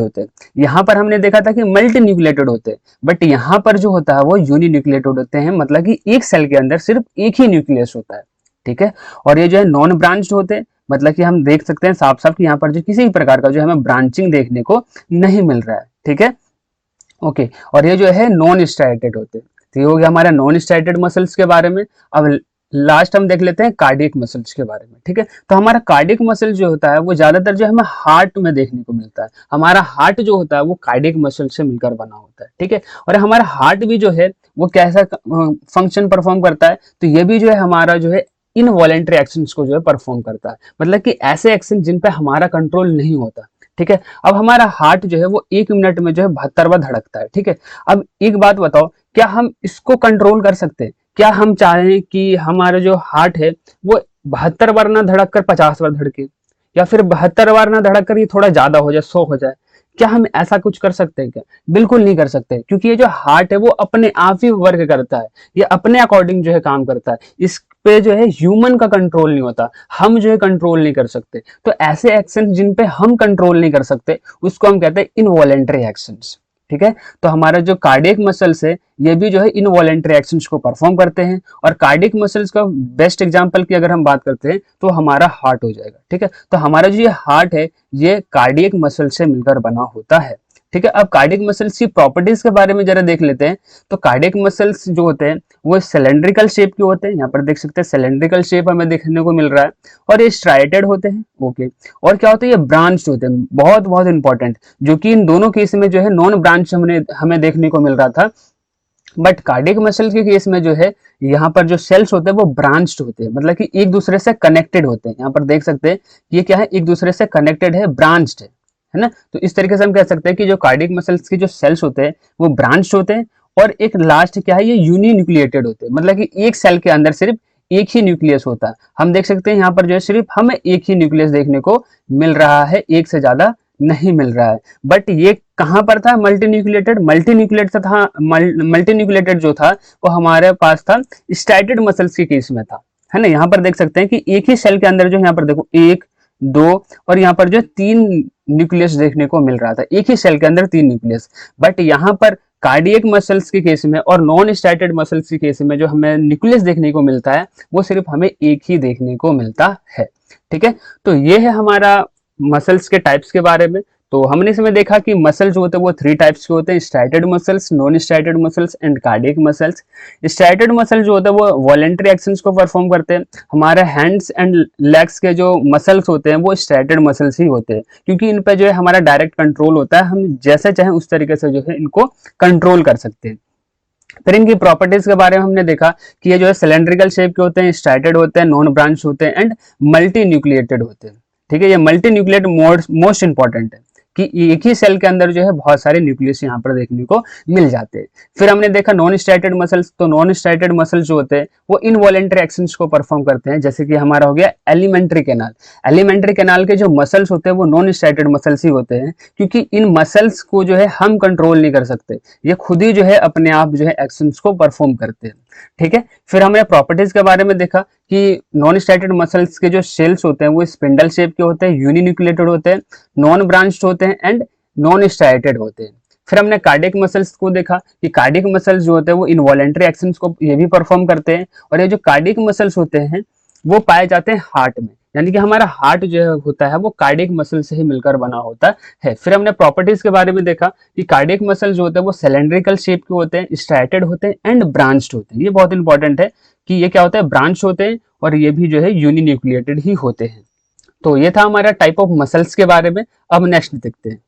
होते हैं। यहाँ पर हमने देखा था कि मल्टी न्यूक्लिएटेड होते हैं, बट यहाँ पर जो होता है वो यूनिन्यूक्लिएटेड होते हैं, मतलब कि एक सेल के अंदर सिर्फ एक ही न्यूक्लियस होता है। ठीक है, और ये जो है नॉन ब्रांच्ड होते हैं, मतलब कि हम देख सकते हैं साफ साफ कि यहाँ पर जो किसी भी प्रकार का जो हमें ब्रांचिंग देखने को नहीं मिल रहा है। ठीक है, ओके, और ये जो है नॉन स्ट्राइटेड होते हैं। तो ये हो गया हमारा नॉन स्ट्राइटेड मसल्स के बारे में। अब लास्ट हम देख लेते हैं कार्डियक मसल्स के बारे में। ठीक है, तो हमारा कार्डियक मसल जो होता है वो ज्यादातर जो हमें हार्ट में देखने को मिलता है। हमारा हार्ट जो होता है वो कार्डियक मसल से मिलकर बना होता है। ठीक है, और हमारा हार्ट भी जो है वो कैसा फंक्शन परफॉर्म करता है, तो ये भी जो है हमारा जो है इनवॉलेंट्री एक्शंस को जो है परफॉर्म करता है, मतलब कि ऐसे एक्शन जिन पे हमारा कंट्रोल नहीं होता। ठीक है, अब हमारा हार्ट जो है वो 1 मिनट में जो है 72 बार धड़कता है। ठीक है, अब एक बात बताओ, क्या हम इसको कंट्रोल कर सकते हैं? क्या हम चाहें कि हमारा जो हार्ट है वो 72 बार ना धड़क कर 50 बार धड़के, या फिर 72 बार ना धड़क कर ये थोड़ा ज्यादा हो जाए, 100 हो जाए? क्या हम ऐसा कुछ कर सकते हैं क्या? बिल्कुल नहीं कर सकते, क्योंकि ये जो हार्ट है वो अपने आप ही वर्क करता है, ये अपने अकॉर्डिंग जो है काम करता है। इस पे जो है ह्यूमन का कंट्रोल नहीं होता, हम जो है कंट्रोल नहीं कर सकते। तो ऐसे एक्शन जिन पे हम कंट्रोल नहीं कर सकते उसको हम कहते हैं इनवॉलेंटरी एक्शंस। ठीक है, तो हमारा जो कार्डियक मसल्स है ये भी जो है इनवॉलेंटरी एक्शंस को परफॉर्म करते हैं, और कार्डियक मसल्स का बेस्ट एग्जांपल की अगर हम बात करते हैं तो हमारा हार्ट हो जाएगा। ठीक है, तो हमारा जो ये हार्ट है ये कार्डियक मसल से मिलकर बना होता है। ठीक है, अब कार्डियक मसल्स की प्रॉपर्टीज के बारे में जरा देख लेते हैं। तो कार्डियक मसल्स जो होते हैं वो सिलेंड्रिकल शेप के होते हैं, यहाँ पर देख सकते हैं सिलेंड्रिकल शेप हमें देखने को मिल रहा है, और ये स्ट्राइटेड होते हैं। ओके, और क्या होता है, ये ब्रांच्ड होते हैं, बहुत बहुत इंपॉर्टेंट, जो कि इन दोनों केस में जो है नॉन ब्रांच हमें देखने को मिल रहा था। बट कार्डियक मसल के केस में जो है यहाँ पर जो सेल्स होते हैं वो ब्रांच्ड होते हैं, मतलब कि एक दूसरे से कनेक्टेड होते हैं। यहाँ पर देख सकते हैं ये क्या है, एक दूसरे से कनेक्टेड है, ब्रांच्ड है ना। तो इस तरीके से हम कह सकते हैं कि जो कार्डियक मसल्स के जो सेल्स होते हैं वो ब्रांच्ड होते हैं, और एक लास्ट क्या है, ये यूनिन्यूक्लिएटेड होते हैं, मतलब कि एक सेल के अंदर सिर्फ एक ही न्यूक्लियस होता है। हम देख सकते हैं यहाँ पर जो है सिर्फ हमें एक ही न्यूक्लियस देखने को मिल रहा है, एक से ज्यादा नहीं मिल रहा है। बट ये कहां पर था, मल्टी न्यूक्लिएटेड मल्टी न्यूक्लिएटेड जो था वो हमारे पास था स्ट्राइटेड मसल्स के केस में था, है ना। यहाँ पर देख सकते हैं कि एक ही सेल के अंदर जो यहाँ पर देखो 1 2 और यहाँ पर जो 3 न्यूक्लियस देखने को मिल रहा था, एक ही सेल के अंदर 3 न्यूक्लियस। बट यहाँ पर कार्डियक मसल्स के केस में और नॉन स्टार्टेड मसल्स के केस में जो हमें न्यूक्लियस देखने को मिलता है वो सिर्फ हमें एक ही देखने को मिलता है। ठीक है, तो ये है हमारा मसल्स के टाइप्स के बारे में। तो हमने इसमें देखा कि मसल जो होते हैं वो 3 टाइप्स के होते हैं, striated muscles, non striated muscles and cardiac muscles. Striated muscle जो होता है वो वॉलेंटरी एक्शंस को परफॉर्म करते हैं। हमारे हैंड्स एंड लेग्स के जो मसल्स होते हैं वो स्ट्राइटेड मसल्स ही होते हैं, क्योंकि इन पे जो है हमारा डायरेक्ट कंट्रोल होता है, हम जैसे चाहें उस तरीके से जो है इनको कंट्रोल कर सकते हैं। फिर इनकी प्रॉपर्टीज के बारे में हमने देखा कि ये जो है सिलेंड्रिकल शेप के होते हैं, स्ट्राइटेड होते हैं, नॉन ब्रांच होते हैं एंड मल्टी न्यूक्लिएटेड होते हैं। ठीक है, ये मल्टी न्यूक्लिएट मोस्ट इंपॉर्टेंट है कि एक ही सेल के अंदर जो है बहुत सारे न्यूक्लियस यहाँ पर देखने को मिल जाते हैं। फिर हमने देखा नॉन स्ट्राइटेड मसल्स, तो नॉन स्ट्राइटेड मसल्स जो होते हैं वो इनवॉलेंटरी एक्शंस को परफॉर्म करते हैं, जैसे कि हमारा हो गया एलिमेंट्री कैनाल। एलिमेंट्री कैनाल के जो मसल्स होते हैं वो नॉन स्ट्राइटेड मसल्स ही होते हैं, क्योंकि इन मसल्स को जो है हम कंट्रोल नहीं कर सकते, ये खुद ही जो है अपने आप जो है एक्शंस को परफॉर्म करते हैं। ठीक है, फिर हमने प्रॉपर्टीज के बारे में देखा कि नॉन स्ट्राइटेड मसल्स के जो सेल्स होते हैं वो स्पिंडल शेप के होते हैं, यूनिन्यूक्लिएटेड होते हैं, नॉन ब्रांच्ड होते हैं एंड नॉन स्ट्राइटेड होते हैं। फिर हमने कार्डियक मसल्स को देखा कि कार्डियक मसल्स जो होते हैं वो इनवॉलेंटरी एक्शंस को ये भी परफॉर्म करते हैं, और ये जो कार्डियक मसल्स होते हैं वो पाए जाते हैं हार्ट में, यानी कि हमारा हार्ट जो होता है वो कार्डियक मसल से ही मिलकर बना होता है। फिर हमने प्रॉपर्टीज के बारे में देखा कि कार्डियक मसल जो होते हैं वो सिलेंड्रिकल शेप के होते हैं, स्ट्राइटेड होते हैं एंड ब्रांच्ड होते हैं। ये बहुत इंपॉर्टेंट है कि ये क्या होता है, ब्रांच होते हैं, और ये भी जो है यूनिन्यूक्लिएटेड ही होते हैं। तो ये था हमारा टाइप ऑफ मसल्स के बारे में। अब नेक्स्ट देखते हैं,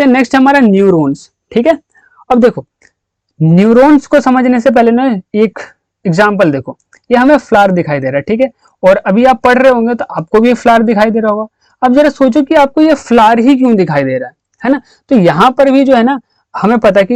नेक्स्ट हमारा न्यूरॉन्स। ठीक है, अब देखो न्यूरॉन्स को समझने से पहले ना एक एग्जांपल देखो, ये हमें फ्लावर दिखाई दे रहा है। ठीक है, और अभी आप पढ़ रहे होंगे तो आपको भी फ्लावर दिखाई दे रहा होगा। अब जरा सोचो कि आपको ये फ्लावर ही क्यों दिखाई दे रहा है ना। तो यहाँ पर भी जो है ना हमें पता है कि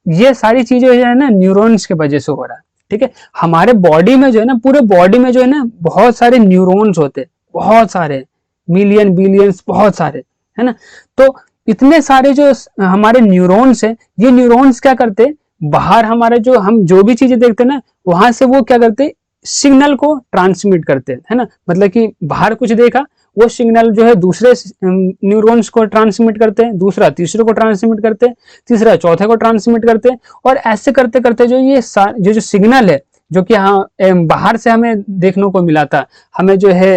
ये सारी चीजें जो है ना न्यूरॉन्स के वजह से हो रहा है। ठीक है, हमारे बॉडी में जो है ना, पूरे बॉडी में जो है ना बहुत सारे न्यूरॉन्स होते हैं, बहुत सारे, मिलियन बिलियंस, बहुत सारे, है ना। तो इतने सारे जो हमारे न्यूरॉन्स हैं, ये न्यूरॉन्स क्या करते हैं, बाहर हमारे जो हम जो भी चीजें देखते हैं ना, वहां से वो क्या करते हैं, सिग्नल को ट्रांसमिट करते हैं, है ना। मतलब कि बाहर कुछ देखा, वो सिग्नल जो है दूसरे न्यूरॉन्स को ट्रांसमिट करते हैं, दूसरा तीसरे को ट्रांसमिट करते हैं, तीसरा चौथे को ट्रांसमिट करते हैं, और ऐसे करते करते जो ये जो सिग्नल है, जो कि हाँ बाहर से हमें देखने को मिला था, हमें जो है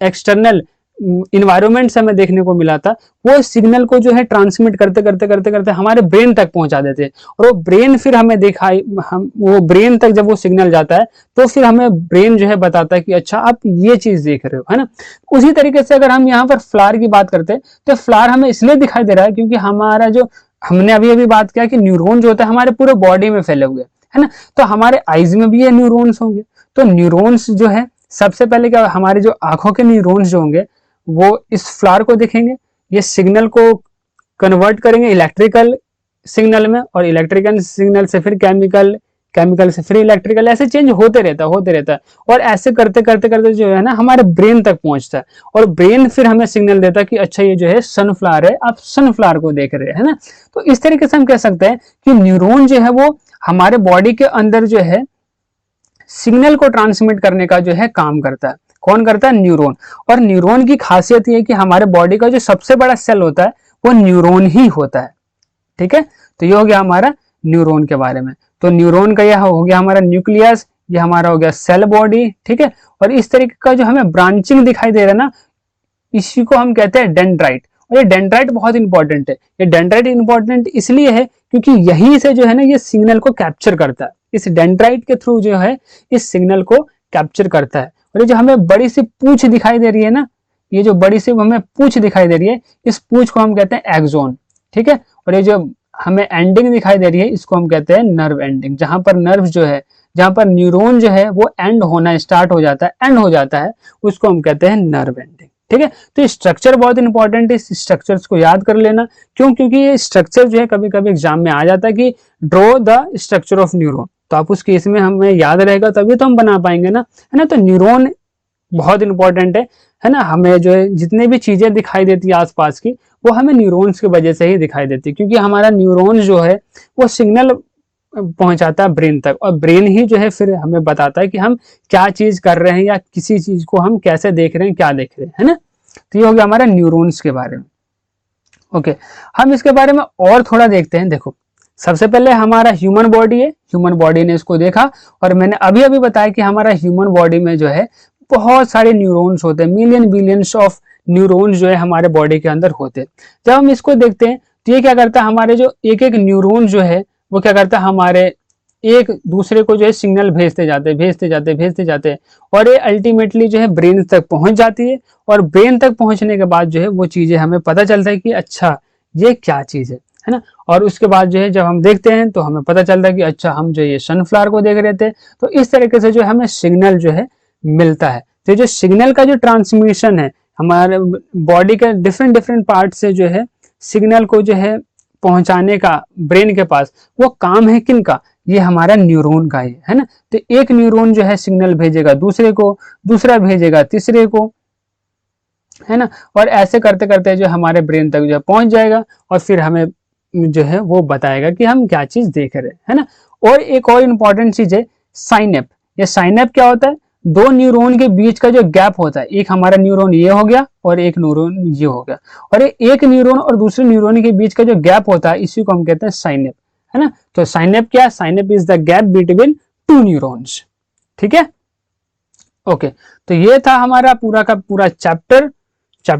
एक्सटर्नल इन्वायरमेंट से हमें देखने को मिला था, वो सिग्नल को जो है ट्रांसमिट करते करते करते करते हमारे ब्रेन तक पहुंचा देते हैं, और वो ब्रेन फिर हमें दिखाई, हम वो ब्रेन तक जब वो सिग्नल जाता है, तो फिर हमें ब्रेन जो है बताता है कि अच्छा आप ये चीज देख रहे हो, है ना। उसी तरीके से अगर हम यहाँ पर फ्लावर की बात करते हैं, तो फ्लावर हमें इसलिए दिखाई दे रहा है क्योंकि हमारा जो, हमने अभी अभी बात किया कि न्यूरॉन जो होता है हमारे पूरे बॉडी में फैले हुए, है ना। तो हमारे आईज में भी ये न्यूरॉन्स होंगे, तो न्यूरॉन्स जो है सबसे पहले क्या, हमारे जो आंखों के न्यूरॉन्स जो होंगे वो इस फ्लावर को देखेंगे, ये सिग्नल को कन्वर्ट करेंगे इलेक्ट्रिकल सिग्नल में, और इलेक्ट्रिकल सिग्नल से फिर केमिकल, केमिकल से फिर इलेक्ट्रिकल, ऐसे चेंज होते रहता है, और ऐसे करते करते करते जो है ना हमारे ब्रेन तक पहुंचता है, और ब्रेन फिर हमें सिग्नल देता है कि अच्छा ये जो है सनफ्लावर है, आप सनफ्लावर को देख रहे हैं, है ना। तो इस तरीके से हम कह सकते हैं कि न्यूरॉन जो है वो हमारे बॉडी के अंदर जो है सिग्नल को ट्रांसमिट करने का जो है काम करता है। कौन करता है, न्यूरॉन। और न्यूरॉन की खासियत ये है कि हमारे बॉडी का जो सबसे बड़ा सेल होता है वो न्यूरॉन ही होता है, ठीक है। तो ये हो गया हमारा न्यूरॉन के बारे में। तो न्यूरॉन का यह हो गया हमारा न्यूक्लियस, ये हमारा हो गया सेल बॉडी, ठीक है। और इस तरीके का जो हमें ब्रांचिंग दिखाई दे रहा है ना, इसी को हम कहते हैं डेंड्राइट। और ये डेंड्राइट बहुत इंपॉर्टेंट है। ये डेंड्राइट इंपॉर्टेंट इसलिए है क्योंकि यहीं से जो है ना ये सिग्नल को कैप्चर करता है, इस डेंड्राइट के थ्रू जो है इस सिग्नल को कैप्चर करता है। और ये जो हमें बड़ी सी पूंछ दिखाई दे रही है ना, ये जो बड़ी सी हमें पूंछ दिखाई दे रही है, इस पूंछ को हम कहते हैं एक्सोन, ठीक है। और ये जो हमें एंडिंग दिखाई दे रही है, इसको हम कहते हैं नर्व एंडिंग। जहां पर नर्व जो है, जहां पर न्यूरॉन जो है वो एंड होना स्टार्ट हो जाता है, एंड हो जाता है, उसको हम कहते हैं नर्व एंडिंग, ठीक है। तो ये स्ट्रक्चर बहुत इंपॉर्टेंट है, इस स्ट्रक्चर्स को याद कर लेना। क्यों, क्योंकि ये स्ट्रक्चर जो है कभी कभी एग्जाम में आ जाता है कि draw the structure of neuron, तो आप उस केस में हमें याद रहेगा तभी तो हम बना पाएंगे ना, है ना। तो न्यूरॉन बहुत इंपॉर्टेंट है ना। हमें जो है जितने भी चीजें दिखाई देती है आसपास की, वो हमें न्यूरॉन्स की वजह से ही दिखाई देती है, क्योंकि हमारा न्यूरॉन जो है वो सिग्नल पहुंचाता है ब्रेन तक, और ब्रेन ही जो है फिर हमें बताता है कि हम क्या चीज कर रहे हैं, या किसी चीज को हम कैसे देख रहे हैं, क्या देख रहे हैं, है ना। तो ये हो गया हमारा न्यूरॉन्स के बारे में। ओके, हम इसके बारे में और थोड़ा देखते हैं। देखो, सबसे पहले हमारा ह्यूमन बॉडी है, ह्यूमन बॉडी ने इसको देखा, और मैंने अभी अभी बताया कि हमारा ह्यूमन बॉडी में जो है बहुत सारे न्यूरॉन्स होते हैं, मिलियन बिलियंस ऑफ न्यूरॉन्स जो है हमारे बॉडी के अंदर होते हैं। जब हम इसको देखते हैं तो ये क्या करता है, हमारे जो एक एक न्यूरॉन जो है वो क्या करता है, हमारे एक दूसरे को जो है सिग्नल भेजते जाते, और ये अल्टीमेटली जो है ब्रेन तक पहुंच जाती है, और ब्रेन तक पहुंचने के बाद जो है वो चीजें हमें पता चलता है कि अच्छा ये क्या चीज है ना। और उसके बाद जो है जब हम देखते हैं तो हमें पता चलता है कि अच्छा हम जो ये सनफ्लावर को देख रहे थे। तो इस तरीके से जो हमें सिग्नल जो है मिलता है। तो जो सिग्नल का जो ट्रांसमिशन है हमारे बॉडी के डिफरेंट डिफरेंट पार्ट से जो है सिग्नल को जो है पहुंचाने का ब्रेन के पास, वो काम है किन का, ये हमारा न्यूरॉन का ही है ना। तो एक न्यूरॉन जो है सिग्नल भेजेगा दूसरे को, दूसरा भेजेगा तीसरे को, है ना। और ऐसे करते करते जो हमारे ब्रेन तक जो है पहुंच जाएगा, और फिर हमें जो है वो बताएगा कि हम क्या चीज देख रहे हैं, है ना। और एक और इम्पॉर्टेंट चीज है साइनेप। ये साइनेप क्या होता है, दो न्यूरॉन के बीच का जो गैप होता है, एक हमारा न्यूरॉन ये हो गया और एक न्यूरॉन ये हो गया, और एक न्यूरॉन और दूसरे न्यूरॉन के बीच का जो गैप होता है इसी को हम कहते हैं साइनेप, है ना। तो साइनेप क्या है, synapse is the gap between two neurons, ठीक है। ओके, तो ये था हमारा पूरा का पूरा चैप्टर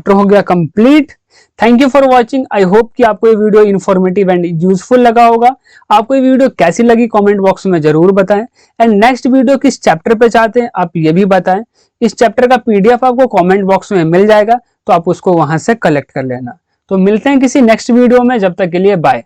हो गया complete. Thank you for watching. I hope कि आपको ये वीडियो इन्फॉर्मेटिव एंड यूजफुल लगा होगा। आपको ये वीडियो कैसी लगी कमेंट बॉक्स में जरूर बताएं, एंड नेक्स्ट वीडियो किस चैप्टर पे चाहते हैं आप ये भी बताएं। इस चैप्टर का पीडीएफ आपको कमेंट बॉक्स में मिल जाएगा, तो आप उसको वहां से कलेक्ट कर लेना। तो मिलते हैं किसी नेक्स्ट वीडियो में, जब तक के लिए बाय।